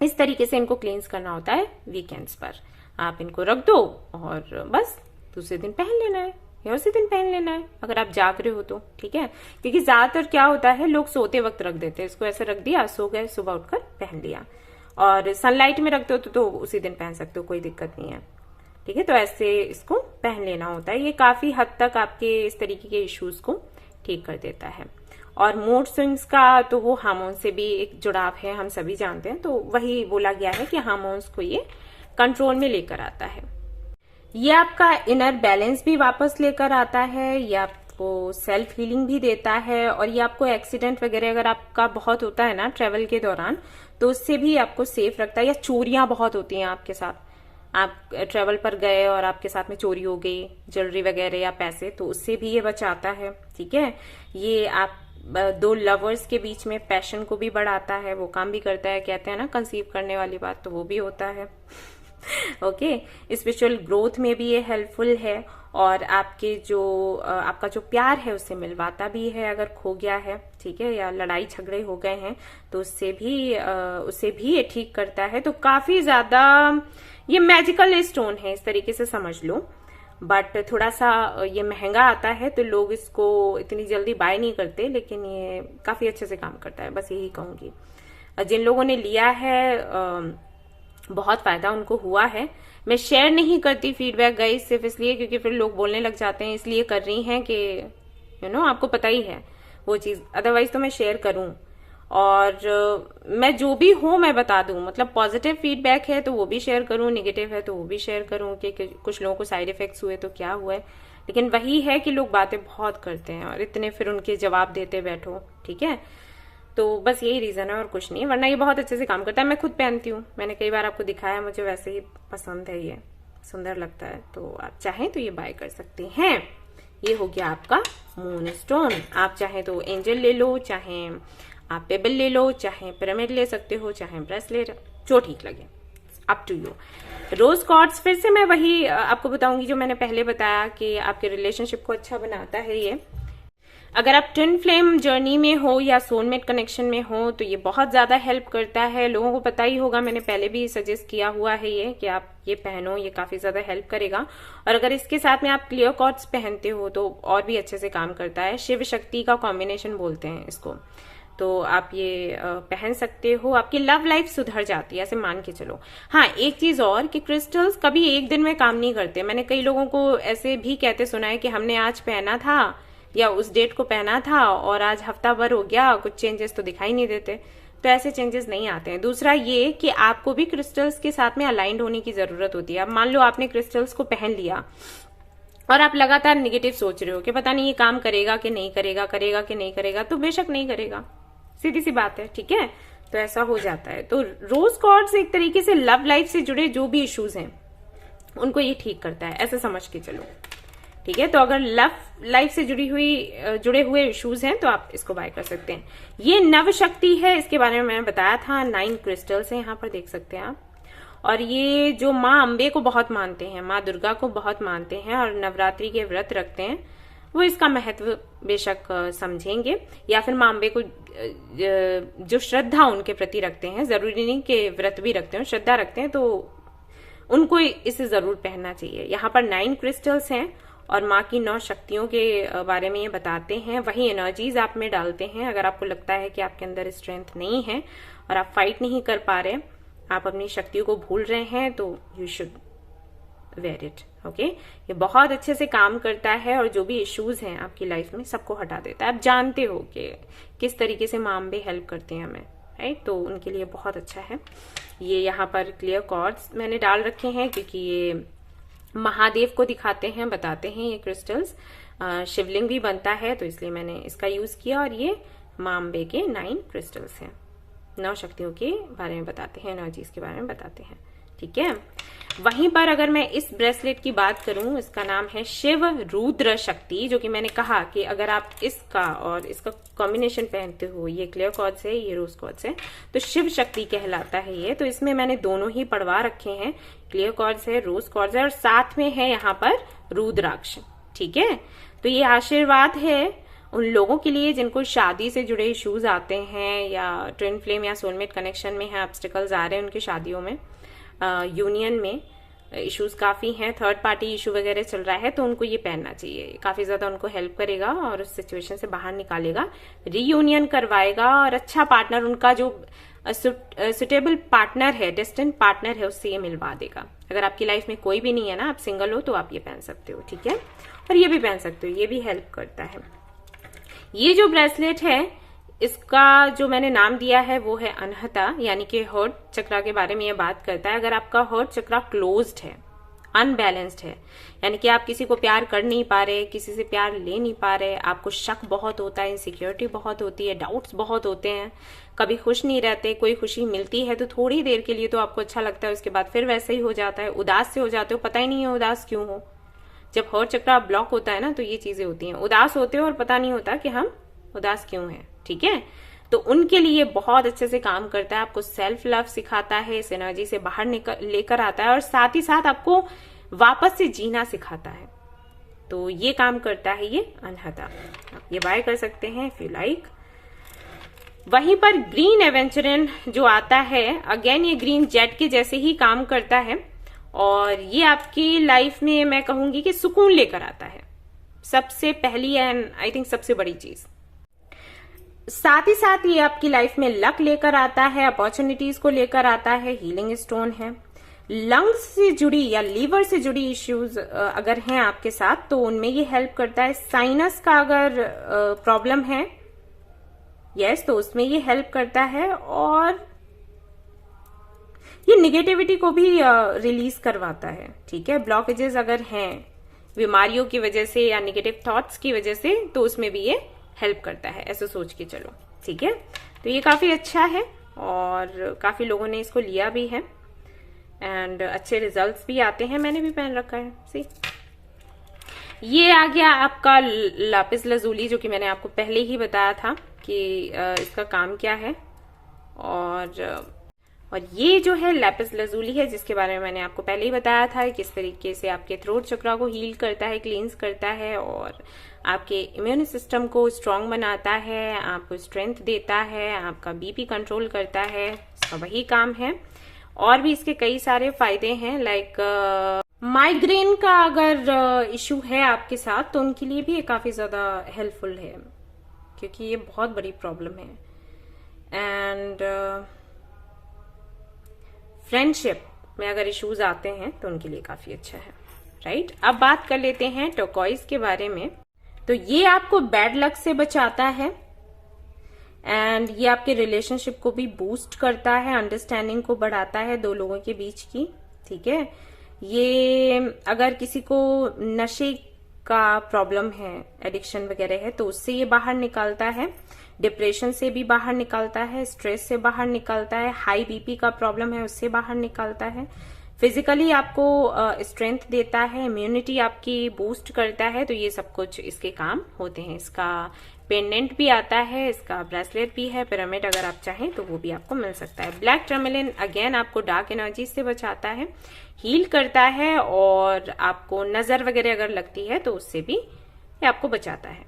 इस तरीके से इनको क्लींस करना होता है वीकेंड्स पर। आप इनको रख दो और बस दूसरे दिन पहन लेना है या उसी दिन पहन लेना है अगर आप जाग रहे हो तो, ठीक है? क्योंकि ज्यादातर क्या होता है, लोग सोते वक्त रख देते हैं, इसको ऐसे रख दिया, सो गए, सुबह उठकर पहन लिया। और सनलाइट में रखते हो तो उसी दिन पहन सकते हो, कोई दिक्कत नहीं है, ठीक है? तो ऐसे इसको पहन लेना होता है। ये काफी हद तक आपके इस तरीके के इश्यूज को ठीक कर देता है। और मूड स्विंग्स का तो वो हार्मोन से भी एक जुड़ाव है, हम सभी जानते हैं, तो वही बोला गया है कि हार्मोन्स को ये कंट्रोल में लेकर आता है। ये आपका इनर बैलेंस भी वापस लेकर आता है, ये आपको सेल्फ हीलिंग भी देता है, और ये आपको एक्सीडेंट वगैरह अगर आपका बहुत होता है ना ट्रेवल के दौरान, तो उससे भी आपको सेफ रखता है। या चोरियां बहुत होती हैं आपके साथ, आप ट्रेवल पर गए और आपके साथ में चोरी हो गई ज्वेलरी वगैरह या पैसे, तो उससे भी ये बचाता है, ठीक है? ये आप 2 लवर्स के बीच में पैशन को भी बढ़ाता है, वो काम भी करता है। कहते हैं ना कंसीव करने वाली बात, तो वो भी होता है ओके। स्पिरिचुअल ग्रोथ में भी ये हेल्पफुल है, और आपका जो प्यार है उससे मिलवाता भी है अगर खो गया है, ठीक है? या लड़ाई झगड़े हो गए हैं तो उससे भी ये ठीक करता है। तो काफी ज्यादा ये मैजिकल स्टोन है, इस तरीके से समझ लो। बट थोड़ा सा ये महंगा आता है तो लोग इसको इतनी जल्दी बाय नहीं करते, लेकिन ये काफी अच्छे से काम करता है, बस यही कहूंगी। जिन लोगों ने लिया है बहुत फायदा उनको हुआ है। मैं शेयर नहीं करती फीडबैक गाइस, सिर्फ इसलिए क्योंकि फिर लोग बोलने लग जाते हैं, इसलिए कर रही हैं कि आपको पता ही है वो चीज, अदरवाइज तो मैं शेयर करूं। और मैं जो भी हूं मैं बता दूं, मतलब पॉजिटिव फीडबैक है तो वो भी शेयर करूं, नेगेटिव है तो वो भी शेयर करूं कि कुछ लोगों को साइड इफेक्ट्स हुए तो क्या हुआ है। लेकिन वही है कि लोग बातें बहुत करते हैं और इतने फिर उनके जवाब देते बैठो, ठीक है? तो बस यही रीजन है और कुछ नहीं, वरना ये बहुत अच्छे से काम करता है। मैं खुद पहनती हूँ, मैंने कई बार आपको दिखाया, मुझे वैसे ही पसंद है, ये सुंदर लगता है, तो आप चाहें तो ये बाय कर सकते हैं। ये हो गया आपका मून स्टोन। आप चाहें तो एंजल ले लो, चाहे आप पेबल ले लो, चाहे पिरामिड ले सकते हो, चाहे ब्रेसलेट, जो ठीक लगे, up to you. Rose quartz फिर से मैं वही आपको बताऊंगी जो मैंने पहले बताया कि आपके रिलेशनशिप को अच्छा बनाता है ये। अगर आप ट्विन फ्लेम जर्नी में हो या सोलमेट कनेक्शन में हो तो ये बहुत ज्यादा हेल्प करता है। लोगों को पता ही होगा, मैंने पहले भी सजेस्ट किया हुआ है ये कि आप ये पहनो, ये काफी ज्यादा हेल्प करेगा। और अगर इसके साथ में आप क्लियर क्वार्ट्ज पहनते हो तो और भी अच्छे से काम करता है। शिव शक्ति का कॉम्बिनेशन बोलते हैं इसको, तो आप ये पहन सकते हो, आपकी लव लाइफ सुधर जाती है, ऐसे मान के चलो। हाँ, एक चीज और कि क्रिस्टल्स कभी एक दिन में काम नहीं करते। मैंने कई लोगों को ऐसे भी कहते सुना है कि हमने आज पहना था या उस डेट को पहना था और आज हफ्ता भर हो गया, कुछ चेंजेस तो दिखाई नहीं देते। तो ऐसे चेंजेस नहीं आते हैं। दूसरा ये कि आपको भी क्रिस्टल्स के साथ में अलाइंड होने की जरूरत होती है। अब मान लो आपने क्रिस्टल्स को पहन लिया और आप लगातार निगेटिव सोच रहे हो कि पता नहीं ये काम करेगा कि नहीं करेगा, करेगा कि नहीं करेगा, तो बेशक नहीं करेगा, सीधी सी बात है, ठीक है। तो ऐसा हो जाता है। तो रोज क्वार्ट्ज एक तरीके से लव लाइफ से जुड़े जो भी इश्यूज हैं उनको ये ठीक करता है, ऐसा समझ के चलो, ठीक है। तो अगर लव लाइफ से जुड़े हुए इश्यूज हैं तो आप इसको बाय कर सकते हैं। ये नव शक्ति है, इसके बारे में मैंने बताया था। 9 क्रिस्टल्स हैं, यहाँ पर देख सकते हैं आप। और ये जो माँ अम्बे को बहुत मानते हैं, माँ दुर्गा को बहुत मानते हैं और नवरात्रि के व्रत रखते हैं, वो इसका महत्व बेशक समझेंगे। या फिर माँ अम्बे को जो श्रद्धा उनके प्रति रखते हैं, जरूरी नहीं कि व्रत भी रखते हो, श्रद्धा रखते हैं, तो उनको इसे जरूर पहनना चाहिए। यहाँ पर 9 क्रिस्टल्स हैं और माँ की 9 शक्तियों के बारे में ये बताते हैं। वही एनर्जीज आप में डालते हैं। अगर आपको लगता है कि आपके अंदर स्ट्रेंथ नहीं है और आप फाइट नहीं कर पा रहे, आप अपनी शक्तियों को भूल रहे हैं, तो you should wear it, okay. ये बहुत अच्छे से काम करता है और जो भी इश्यूज हैं आपकी लाइफ में सबको हटा देता है। आप जानते हो कि किस तरीके से माँ अम्बे हेल्प करते हैं हमें, राइट। तो उनके लिए बहुत अच्छा है। ये यहाँ पर क्लियर कॉर्ड्स मैंने डाल रखे हैं क्योंकि ये महादेव को दिखाते हैं, बताते हैं ये क्रिस्टल्स। शिवलिंग भी बनता है तो इसलिए मैंने इसका यूज किया। और ये माँ अम्बे के 9 क्रिस्टल्स हैं, 9 शक्तियों के बारे में बताते हैं, एनर्जीज के बारे में बताते हैं, ठीक है। वहीं पर अगर मैं इस ब्रेसलेट की बात करूं, इसका नाम है शिव रुद्र शक्ति, जो कि मैंने कहा कि अगर आप इसका और इसका कॉम्बिनेशन पहनते हो, ये क्लियर कॉर्ड्स है, ये रोज कॉर्ड्स है, तो शिव शक्ति कहलाता है ये। तो इसमें मैंने दोनों ही पढ़वा रखे हैं, क्लियर कॉर्ड्स है, रोज कॉर्ड्स है, और साथ में है यहाँ पर रुद्राक्ष, ठीक है। तो ये आशीर्वाद है उन लोगों के लिए जिनको शादी से जुड़े इश्यूज आते हैं, या ट्विन फ्लेम या सोलमेट कनेक्शन में है, ऑब्स्टिकल्स आ रहे हैं उनकी शादियों में, यूनियन में इश्यूज काफी हैं, थर्ड पार्टी इशू वगैरह चल रहा है, तो उनको ये पहनना चाहिए। काफी ज्यादा उनको हेल्प करेगा और उस सिचुएशन से बाहर निकालेगा, रीयूनियन करवाएगा और अच्छा पार्टनर, उनका जो सुटेबल पार्टनर है, डेस्टिन्ड पार्टनर है, उससे ये मिलवा देगा। अगर आपकी लाइफ में कोई भी नहीं है ना, आप सिंगल हो, तो आप ये पहन सकते हो, ठीक है। और ये भी पहन सकते हो, ये भी हेल्प करता है। ये जो ब्रेसलेट है, इसका जो मैंने नाम दिया है वो है अनहता, यानी कि हर्ट चक्रा के बारे में ये बात करता है। अगर आपका हर्ट चक्रा क्लोज्ड है, अनबैलेंस्ड है, यानी कि आप किसी को प्यार कर नहीं पा रहे, किसी से प्यार ले नहीं पा रहे, आपको शक बहुत होता है, इनसिक्योरिटी बहुत होती है, डाउट्स बहुत होते हैं, कभी खुश नहीं रहते, कोई खुशी मिलती है तो थोड़ी देर के लिए तो आपको अच्छा लगता है, उसके बाद फिर वैसे ही हो जाता है, उदास से हो जाते हो, पता ही नहीं है उदास क्यों हो। जब हर्ट चक्रा ब्लॉक होता है ना, तो ये चीजें होती हैं, उदास होते हो और पता नहीं होता कि हम उदास क्यों हैं, ठीक है। तो उनके लिए बहुत अच्छे से काम करता है, आपको सेल्फ लव सिखाता है, इस एनर्जी से बाहर लेकर आता है, और साथ ही साथ आपको वापस से जीना सिखाता है। तो ये काम करता है ये अनहता, आप ये बाय कर सकते हैं इफ यू लाइक। वहीं पर ग्रीन एवेंचरन जो आता है, अगेन ये ग्रीन जेट के जैसे ही काम करता है, और ये आपकी लाइफ में मैं कहूंगी कि सुकून लेकर आता है, सबसे पहली एंड आई थिंक सबसे बड़ी चीज। साथ ही साथ ये आपकी लाइफ में लक लेकर आता है, अपॉर्चुनिटीज को लेकर आता है, हीलिंग स्टोन है। लंग्स से जुड़ी या लीवर से जुड़ी इश्यूज अगर हैं आपके साथ, तो उनमें ये हेल्प करता है। साइनस का अगर प्रॉब्लम है, यस, तो उसमें ये हेल्प करता है, और ये निगेटिविटी को भी रिलीज करवाता है, ठीक है। ब्लॉकेजेस अगर हैं बीमारियों की वजह से या निगेटिव थॉट्स की वजह से, तो उसमें भी ये हेल्प करता है, ऐसे सोच के चलो, ठीक है। तो ये काफी अच्छा है और काफी लोगों ने इसको लिया भी है एंड अच्छे रिजल्ट्स भी आते हैं, मैंने भी पहन रखा है। सी, ये आ गया आपका लापिस लजूली, जो कि मैंने आपको पहले ही बताया था कि इसका काम क्या है। और ये जो है लैपिस लजूली है, जिसके बारे में मैंने आपको पहले ही बताया था किस तरीके से आपके थ्रोट चक्रा को हील करता है, क्लींस करता है, और आपके इम्यून सिस्टम को स्ट्रांग बनाता है, आपको स्ट्रेंथ देता है, आपका बीपी कंट्रोल करता है, इसका वही काम है। और भी इसके कई सारे फायदे हैं, लाइक माइग्रेन का अगर इश्यू है आपके साथ, तो उनके लिए भी ये काफी ज्यादा हेल्पफुल है, क्योंकि ये बहुत बड़ी प्रॉब्लम है। एंड फ्रेंडशिप में अगर इश्यूज आते हैं तो उनके लिए काफी अच्छा है, राइट। अब बात कर लेते हैं टर्कोइज के बारे में। तो ये आपको बैड लक से बचाता है एंड ये आपके रिलेशनशिप को भी बूस्ट करता है, अंडरस्टैंडिंग को बढ़ाता है दो लोगों के बीच की, ठीक है। ये अगर किसी को नशे का प्रॉब्लम है, एडिक्शन वगैरह है, तो उससे ये बाहर निकालता है। डिप्रेशन से भी बाहर निकालता है, स्ट्रेस से बाहर निकालता है, हाई बीपी का प्रॉब्लम है उससे बाहर निकालता है, फिजिकली आपको स्ट्रेंथ देता है, इम्यूनिटी आपकी बूस्ट करता है। तो ये सब कुछ इसके काम होते हैं। इसका पेंडेंट भी आता है, इसका ब्रेसलेट भी है, पिरामिड अगर आप चाहें तो वो भी आपको मिल सकता है। ब्लैक टर्मलिन अगेन आपको डार्क एनर्जी से बचाता है, हील करता है, और आपको नजर वगैरह अगर लगती है तो उससे भी ये आपको बचाता है,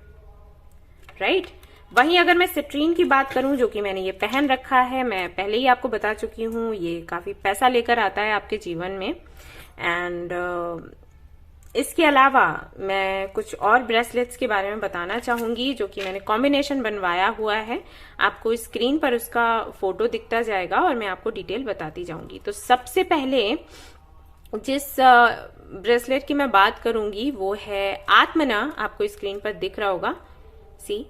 राइट। वहीं अगर मैं सिट्रीन की बात करूं, जो कि मैंने ये पहन रखा है, मैं पहले ही आपको बता चुकी हूं, ये काफी पैसा लेकर आता है आपके जीवन में। एंड इसके अलावा मैं कुछ और ब्रेसलेट्स के बारे में बताना चाहूंगी, जो कि मैंने कॉम्बिनेशन बनवाया हुआ है। आपको स्क्रीन पर उसका फोटो दिखता जाएगा और मैं आपको डिटेल बताती जाऊंगी। तो सबसे पहले जिस ब्रेसलेट की मैं बात करूंगी वो है आत्मना। आपको स्क्रीन पर दिख रहा होगा, सी।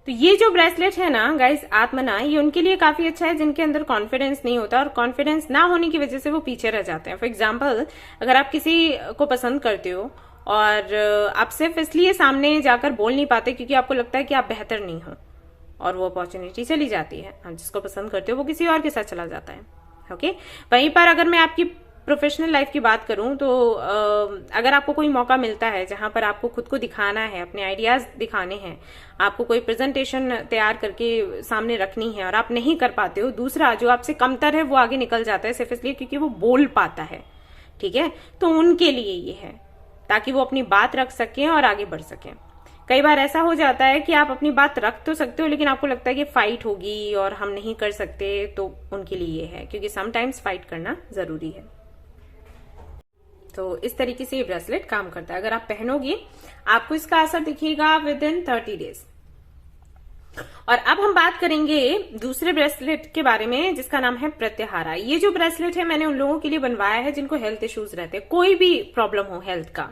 तो ये जो ब्रेसलेट है ना गाइस, आत्मना, ये उनके लिए काफी अच्छा है जिनके अंदर कॉन्फिडेंस नहीं होता, और कॉन्फिडेंस ना होने की वजह से वो पीछे रह जाते हैं। फॉर एग्जाम्पल, अगर आप किसी को पसंद करते हो और आप सिर्फ इसलिए सामने जाकर बोल नहीं पाते क्योंकि आपको लगता है कि आप बेहतर नहीं हो, और वो अपॉर्चुनिटी चली जाती है। आप जिसको पसंद करते हो वो किसी और के साथ चला जाता है, ओके। वहीं पर अगर मैं आपकी प्रोफेशनल लाइफ की बात करूं तो अगर आपको कोई मौका मिलता है जहां पर आपको खुद को दिखाना है, अपने आइडियाज दिखाने हैं, आपको कोई प्रेजेंटेशन तैयार करके सामने रखनी है और आप नहीं कर पाते हो, दूसरा जो आपसे कमतर है वो आगे निकल जाता है सिर्फ इसलिए क्योंकि वो बोल पाता है, ठीक है। तो उनके लिए ये है, ताकि वो अपनी बात रख सकें और आगे बढ़ सकें। कई बार ऐसा हो जाता है कि आप अपनी बात रख तो सकते हो लेकिन आपको लगता है कि फाइट होगी और हम नहीं कर सकते, तो उनके लिए ये है, क्योंकि समटाइम्स फाइट करना जरूरी है। तो इस तरीके से ये ब्रेसलेट काम करता है। अगर आप पहनोगे आपको इसका असर दिखेगा विद इन 30 डेज। और अब हम बात करेंगे दूसरे ब्रेसलेट के बारे में जिसका नाम है प्रत्याहारा। ये जो ब्रेसलेट है मैंने उन लोगों के लिए बनवाया है जिनको हेल्थ इश्यूज रहते हैं, कोई भी प्रॉब्लम हो हेल्थ का,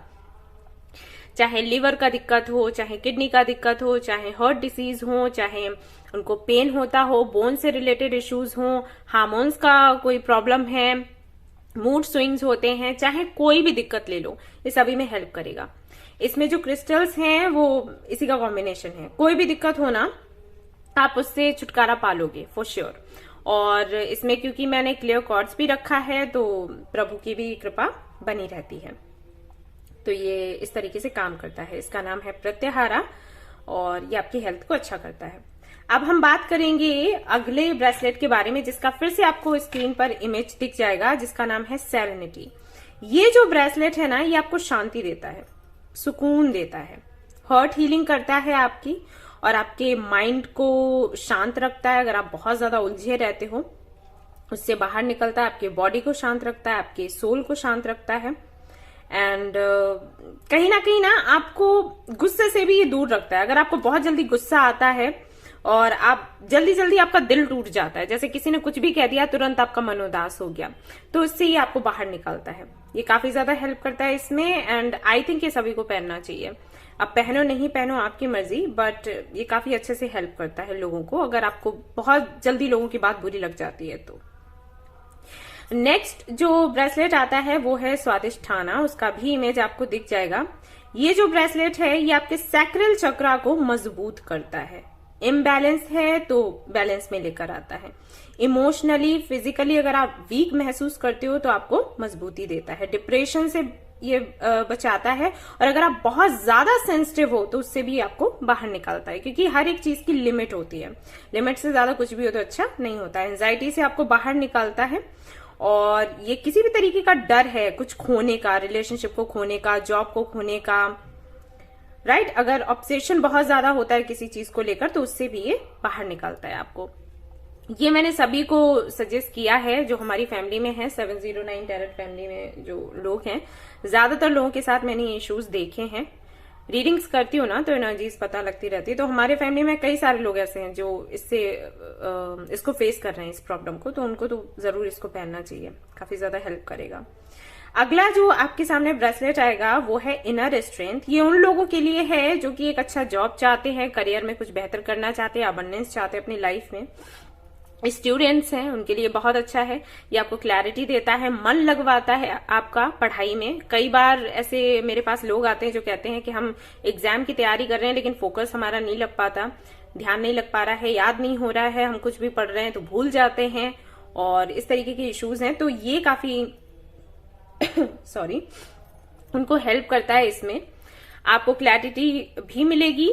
चाहे लिवर का दिक्कत हो, चाहे किडनी का दिक्कत हो, चाहे हार्ट डिसीज हो, चाहे उनको पेन होता हो, बोन से रिलेटेड इश्यूज हो, हार्मोन्स का कोई प्रॉब्लम है, मूड स्विंग्स होते हैं, चाहे कोई भी दिक्कत ले लो, ये सभी में हेल्प करेगा। इसमें जो क्रिस्टल्स हैं वो इसी का कॉम्बिनेशन है। कोई भी दिक्कत हो ना, आप उससे छुटकारा पालोगे फॉर श्योर। और इसमें क्योंकि मैंने क्लियर कॉर्ड्स भी रखा है तो प्रभु की भी कृपा बनी रहती है। तो ये इस तरीके से काम करता है। इसका नाम है प्रत्याहारा और ये आपकी हेल्थ को अच्छा करता है। अब हम बात करेंगे अगले ब्रेसलेट के बारे में जिसका फिर से आपको स्क्रीन पर इमेज दिख जाएगा, जिसका नाम है सेरेनिटी। ये जो ब्रेसलेट है ना, ये आपको शांति देता है, सुकून देता है, हर्ट हीलिंग करता है आपकी, और आपके माइंड को शांत रखता है। अगर आप बहुत ज्यादा उलझे रहते हो उससे बाहर निकलता है, आपके बॉडी को शांत रखता है, आपके सोल को शांत रखता है। एंड कहीं ना आपको गुस्से से भी ये दूर रखता है। अगर आपको बहुत जल्दी गुस्सा आता है और आप जल्दी आपका दिल टूट जाता है, जैसे किसी ने कुछ भी कह दिया तुरंत आपका मन उदास हो गया, तो इससे ये आपको बाहर निकालता है। ये काफी ज्यादा हेल्प करता है इसमें। एंड आई थिंक ये सभी को पहनना चाहिए। अब पहनो नहीं पहनो आपकी मर्जी, बट ये काफी अच्छे से हेल्प करता है लोगों को, अगर आपको बहुत जल्दी लोगों की बात बुरी लग जाती है तो। नेक्स्ट जो ब्रेसलेट आता है वो है स्वादिष्ठाना। उसका भी इमेज आपको दिख जाएगा। ये जो ब्रेसलेट है ये आपके सैक्रल चक्रा को मजबूत करता है। इम्बैलेंस है तो बैलेंस में लेकर आता है। इमोशनली, फिजिकली अगर आप वीक महसूस करते हो तो आपको मजबूती देता है। डिप्रेशन से ये बचाता है, और अगर आप बहुत ज्यादा सेंसिटिव हो तो उससे भी आपको बाहर निकालता है, क्योंकि हर एक चीज की लिमिट होती है। लिमिट से ज्यादा कुछ भी हो तो अच्छा नहीं होता है। एंजाइटी से आपको बाहर निकालता है, और ये किसी भी तरीके का डर है कुछ खोने का, रिलेशनशिप को खोने का, जॉब को खोने का, राइट, अगर ऑब्सेशन बहुत ज्यादा होता है किसी चीज को लेकर तो उससे भी ये बाहर निकालता है आपको। ये मैंने सभी को सजेस्ट किया है जो हमारी फैमिली में है, 709 टैरेट फैमिली में जो लोग हैं, ज्यादातर लोगों के साथ मैंने ये इश्यूज देखे हैं। रीडिंग्स करती हूँ ना तो एनर्जीज पता लगती रहती है। तो हमारे फैमिली में कई सारे लोग ऐसे हैं जो इसको फेस कर रहे हैं, इस प्रॉब्लम को, तो उनको तो जरूर इसको पहनना चाहिए, काफी ज्यादा हेल्प करेगा। अगला जो आपके सामने ब्रेसलेट आएगा वो है इनर स्ट्रेंथ। ये उन लोगों के लिए है जो कि एक अच्छा जॉब चाहते हैं, करियर में कुछ बेहतर करना चाहते हैं, अबंडेंस चाहते हैं अपनी लाइफ में, स्टूडेंट्स हैं उनके लिए बहुत अच्छा है। ये आपको क्लैरिटी देता है, मन लगवाता है आपका पढ़ाई में। कई बार ऐसे मेरे पास लोग आते हैं जो कहते हैं कि हम एग्जाम की तैयारी कर रहे हैं लेकिन फोकस हमारा नहीं लग पाता, ध्यान नहीं लग पा रहा है, याद नहीं हो रहा है, हम कुछ भी पढ़ रहे हैं तो भूल जाते हैं और इस तरीके के इश्यूज हैं। तो ये काफी सॉरी उनको हेल्प करता है। इसमें आपको क्लैरिटी भी मिलेगी,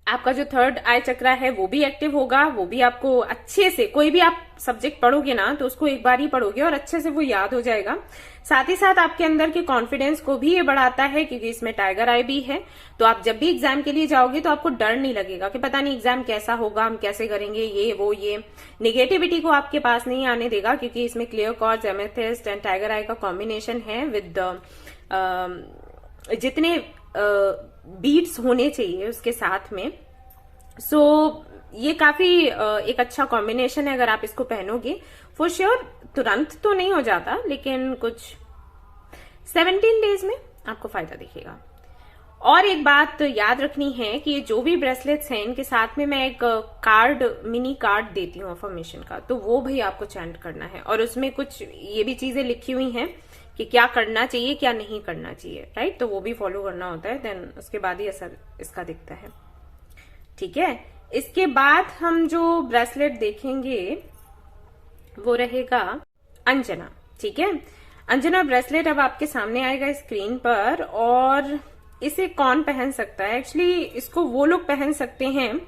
आपका जो थर्ड आई चक्रा है वो भी एक्टिव होगा, वो भी आपको अच्छे से, कोई भी आप सब्जेक्ट पढ़ोगे ना तो उसको एक बार ही पढ़ोगे और अच्छे से वो याद हो जाएगा। साथ ही साथ आपके अंदर के कॉन्फिडेंस को भी ये बढ़ाता है क्योंकि इसमें टाइगर आई भी है। तो आप जब भी एग्जाम के लिए जाओगे तो आपको डर नहीं लगेगा कि पता नहीं एग्जाम कैसा होगा, हम कैसे करेंगे, ये निगेटिविटी को आपके पास नहीं आने देगा क्योंकि इसमें clear quartz, amethyst and tiger eye का कॉम्बिनेशन है विद जितने बीट्स होने चाहिए उसके साथ में। सो ये काफी एक अच्छा कॉम्बिनेशन है। अगर आप इसको पहनोगे फॉर श्योर तुरंत तो नहीं हो जाता लेकिन कुछ 17 डेज में आपको फायदा दिखेगा। और एक बात याद रखनी है कि ये जो भी ब्रेसलेट्स हैं इनके साथ में मैं एक कार्ड, मिनी कार्ड देती हूँ अफर्मेशन का, तो वो भी आपको चैंट करना है और उसमें कुछ ये भी चीजें लिखी हुई हैं कि क्या करना चाहिए क्या नहीं करना चाहिए, राइट। तो वो भी फॉलो करना होता है, देन उसके बाद ही असर इसका दिखता है। ठीक है, इसके बाद हम जो ब्रेसलेट देखेंगे वो रहेगा अंजना। ठीक है, अंजना ब्रेसलेट अब आपके सामने आएगा स्क्रीन पर। और इसे कौन पहन सकता है? एक्चुअली इसको वो लोग पहन सकते हैं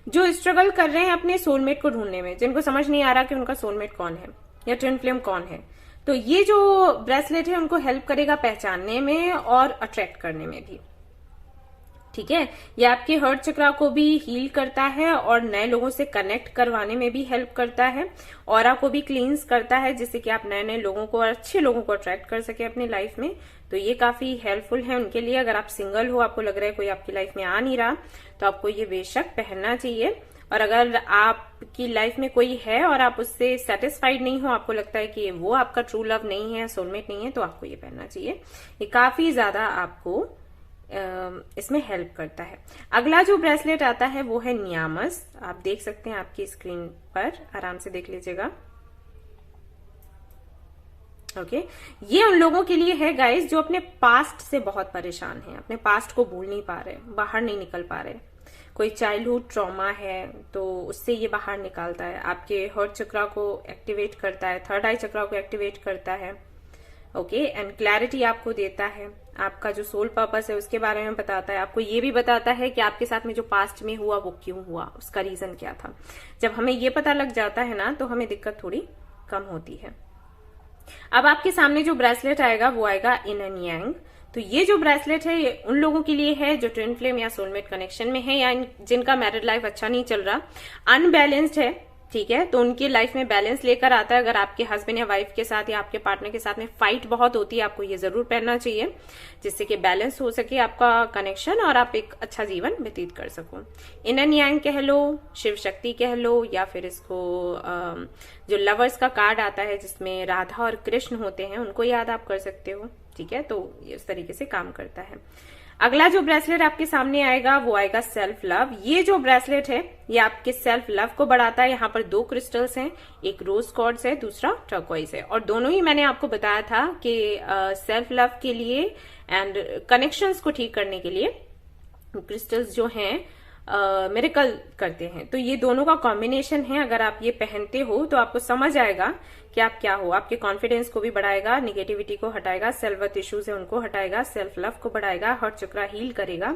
जो स्ट्रगल कर रहे हैं अपने सोलमेट को ढूंढने में, जिनको समझ नहीं आ रहा कि उनका सोलमेट कौन है या ट्विन फ्लेम कौन है। तो ये जो ब्रेसलेट है उनको हेल्प करेगा पहचानने में और अट्रैक्ट करने में भी। ठीक है, ये आपके हार्ट चक्रा को भी हील करता है और नए लोगों से कनेक्ट करवाने में भी हेल्प करता है, ऑरा को भी क्लींस करता है जिससे कि आप नए नए लोगों को और अच्छे लोगों को अट्रैक्ट कर सके अपनी लाइफ में। तो ये काफी हेल्पफुल है उनके लिए। अगर आप सिंगल हो, आपको लग रहा है कोई आपकी लाइफ में आ नहीं रहा, तो आपको ये बेशक पहनना चाहिए। और अगर आपकी लाइफ में कोई है और आप उससे सेटिस्फाइड नहीं हो, आपको लगता है कि वो आपका ट्रू लव नहीं है, सोलमेट नहीं है, तो आपको ये पहनना चाहिए। ये काफी ज्यादा आपको इसमें हेल्प करता है। अगला जो ब्रेसलेट आता है वो है नियामस। आप देख सकते हैं आपकी स्क्रीन पर, आराम से देख लीजिएगा। ओके, ये उन लोगों के लिए है गाइस जो अपने पास्ट से बहुत परेशान हैं, अपने पास्ट को भूल नहीं पा रहे, बाहर नहीं निकल पा रहे। कोई चाइल्डहुड ट्रॉमा है तो उससे ये बाहर निकालता है, आपके हार्ट चक्रा को एक्टिवेट करता है, थर्ड आई चक्रा को एक्टिवेट करता है। ओके, एंड क्लैरिटी आपको देता है, आपका जो सोल पर्पस है उसके बारे में बताता है, आपको ये भी बताता है कि आपके साथ में जो पास्ट में हुआ वो क्यों हुआ, उसका रीजन क्या था। जब हमें ये पता लग जाता है ना तो हमें दिक्कत थोड़ी कम होती है। अब आपके सामने जो ब्रेसलेट आएगा वो आएगा इन एंड यांग। तो ये जो ब्रेसलेट है ये उन लोगों के लिए है जो ट्विन फ्लेम या सोलमेट कनेक्शन में है या जिनका मैरिड लाइफ अच्छा नहीं चल रहा, अनबैलेंस्ड है। ठीक है, तो उनकी लाइफ में बैलेंस लेकर आता है। अगर आपके हस्बैंड या वाइफ के साथ या आपके पार्टनर के साथ में फाइट बहुत होती है, आपको ये जरूर पहनना चाहिए जिससे कि बैलेंस हो सके आपका कनेक्शन और आप एक अच्छा जीवन व्यतीत कर सको। इन एंड यांग कह लो, शिव शक्ति कह लो, या फिर इसको जो लवर्स का कार्ड आता है जिसमें राधा और कृष्ण होते हैं उनको याद आप कर सकते हो। ठीक है, तो ये उस तरीके से काम करता है। अगला जो ब्रेसलेट आपके सामने आएगा वो आएगा सेल्फ लव। ये जो ब्रेसलेट है ये आपके सेल्फ लव को बढ़ाता है। यहाँ पर 2 क्रिस्टल्स हैं, एक रोज क्वार्ट्ज है, दूसरा टर्कोइज है, और दोनों ही मैंने आपको बताया था कि सेल्फ लव के लिए एंड कनेक्शंस को ठीक करने के लिए क्रिस्टल्स जो हैं मिरेकल करते हैं। तो ये दोनों का कॉम्बिनेशन है। अगर आप ये पहनते हो तो आपको समझ आएगा कि आप क्या हो। आपके कॉन्फिडेंस को भी बढ़ाएगा, निगेटिविटी को हटाएगा, सेल्फ वर्थ इश्यूज है उनको हटाएगा, सेल्फ लव को बढ़ाएगा, हार्ट चक्रा हील करेगा,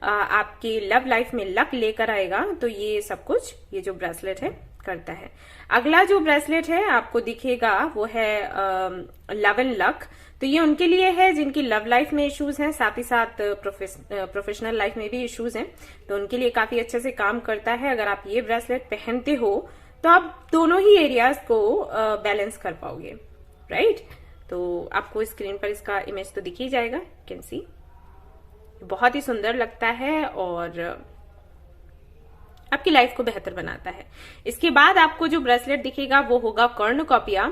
आपकी लव लाइफ में लक लेकर आएगा। तो ये सब कुछ ये जो ब्रेसलेट है करता है। अगला जो ब्रेसलेट है आपको दिखेगा वो है लव एंड लक। तो ये उनके लिए है जिनकी लव लाइफ में इश्यूज हैं, साथ ही साथ प्रोफेशनल लाइफ में भी इश्यूज हैं, तो उनके लिए काफी अच्छे से काम करता है। अगर आप ये ब्रेसलेट पहनते हो तो आप दोनों ही एरियाज को बैलेंस कर पाओगे, राइट। तो आपको स्क्रीन पर इसका इमेज तो दिख ही जाएगा, कैन सी। बहुत ही सुंदर लगता है और आपकी लाइफ को बेहतर बनाता है। इसके बाद आपको जो ब्रेसलेट दिखेगा वो होगा कर्णकॉपिया।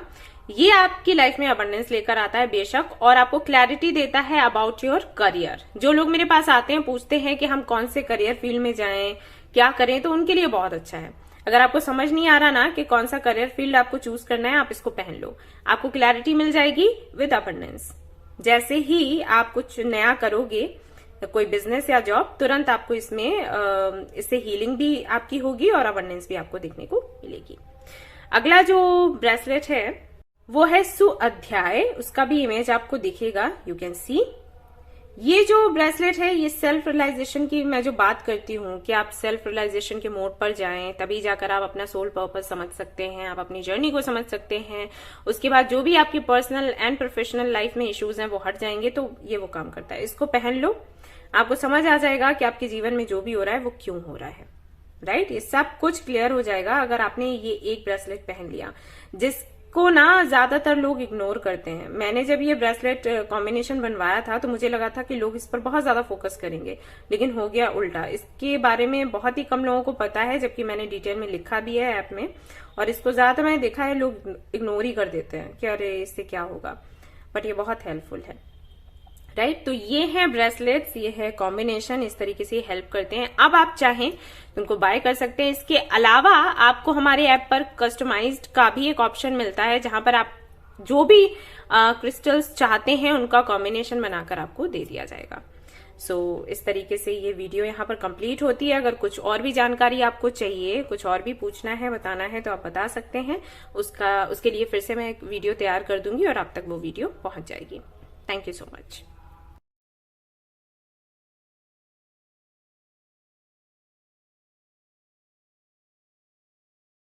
ये आपकी लाइफ में अबंडेंस लेकर आता है बेशक, और आपको क्लैरिटी देता है अबाउट योर करियर। जो लोग मेरे पास आते हैं पूछते हैं कि हम कौन से करियर फील्ड में जाएं, क्या करें, तो उनके लिए बहुत अच्छा है। अगर आपको समझ नहीं आ रहा ना कि कौन सा करियर फील्ड आपको चूज करना है, आप इसको पहन लो, आपको क्लैरिटी मिल जाएगी विद अबंडेंस। जैसे ही आप कुछ नया करोगे, कोई बिजनेस या जॉब, तुरंत आपको इससे हीलिंग भी आपकी होगी और अबंडेंस भी आपको देखने को मिलेगी। अगला जो ब्रेसलेट है वो है सुअध्याय, उसका भी इमेज आपको दिखेगा, यू कैन सी। ये जो ब्रेसलेट है ये सेल्फ रियलाइजेशन की मैं जो बात करती हूँ कि आप सेल्फ रियलाइजेशन के मोड पर जाएं, तभी जाकर आप अपना सोल पर्पस समझ सकते हैं, आप अपनी जर्नी को समझ सकते हैं। उसके बाद जो भी आपकी पर्सनल एंड प्रोफेशनल लाइफ में इश्यूज हैं वो हट जाएंगे, तो ये वो काम करता है। इसको पहन लो, आपको समझ आ जाएगा कि आपके जीवन में जो भी हो रहा है वो क्यों हो रहा है, राइट। ये सब कुछ क्लियर हो जाएगा अगर आपने ये एक ब्रेसलेट पहन लिया, जिसको ना ज्यादातर लोग इग्नोर करते हैं। मैंने जब ये ब्रेसलेट कॉम्बिनेशन बनवाया था तो मुझे लगा था कि लोग इस पर बहुत ज्यादा फोकस करेंगे, लेकिन हो गया उल्टा। इसके बारे में बहुत ही कम लोगों को पता है, जबकि मैंने डिटेल में लिखा भी है ऐप में, और इसको ज्यादातर मैंने देखा है लोग इग्नोर ही कर देते हैं कि अरे इससे क्या होगा, बट ये बहुत हेल्पफुल है, राइट। तो ये है ब्रेसलेट्स, ये है कॉम्बिनेशन, इस तरीके से हेल्प करते हैं। अब आप चाहें तो उनको बाय कर सकते हैं। इसके अलावा आपको हमारे ऐप पर कस्टमाइज्ड का भी एक ऑप्शन मिलता है, जहां पर आप जो भी क्रिस्टल्स चाहते हैं उनका कॉम्बिनेशन बनाकर आपको दे दिया जाएगा। सो इस तरीके से ये वीडियो यहाँ पर कंप्लीट होती है। अगर कुछ और भी जानकारी आपको चाहिए, कुछ और भी पूछना है, बताना है, तो आप बता सकते हैं। उसके लिए फिर से मैं एक वीडियो तैयार कर दूंगी और आप तक वो वीडियो पहुंच जाएगी। Thank you so much.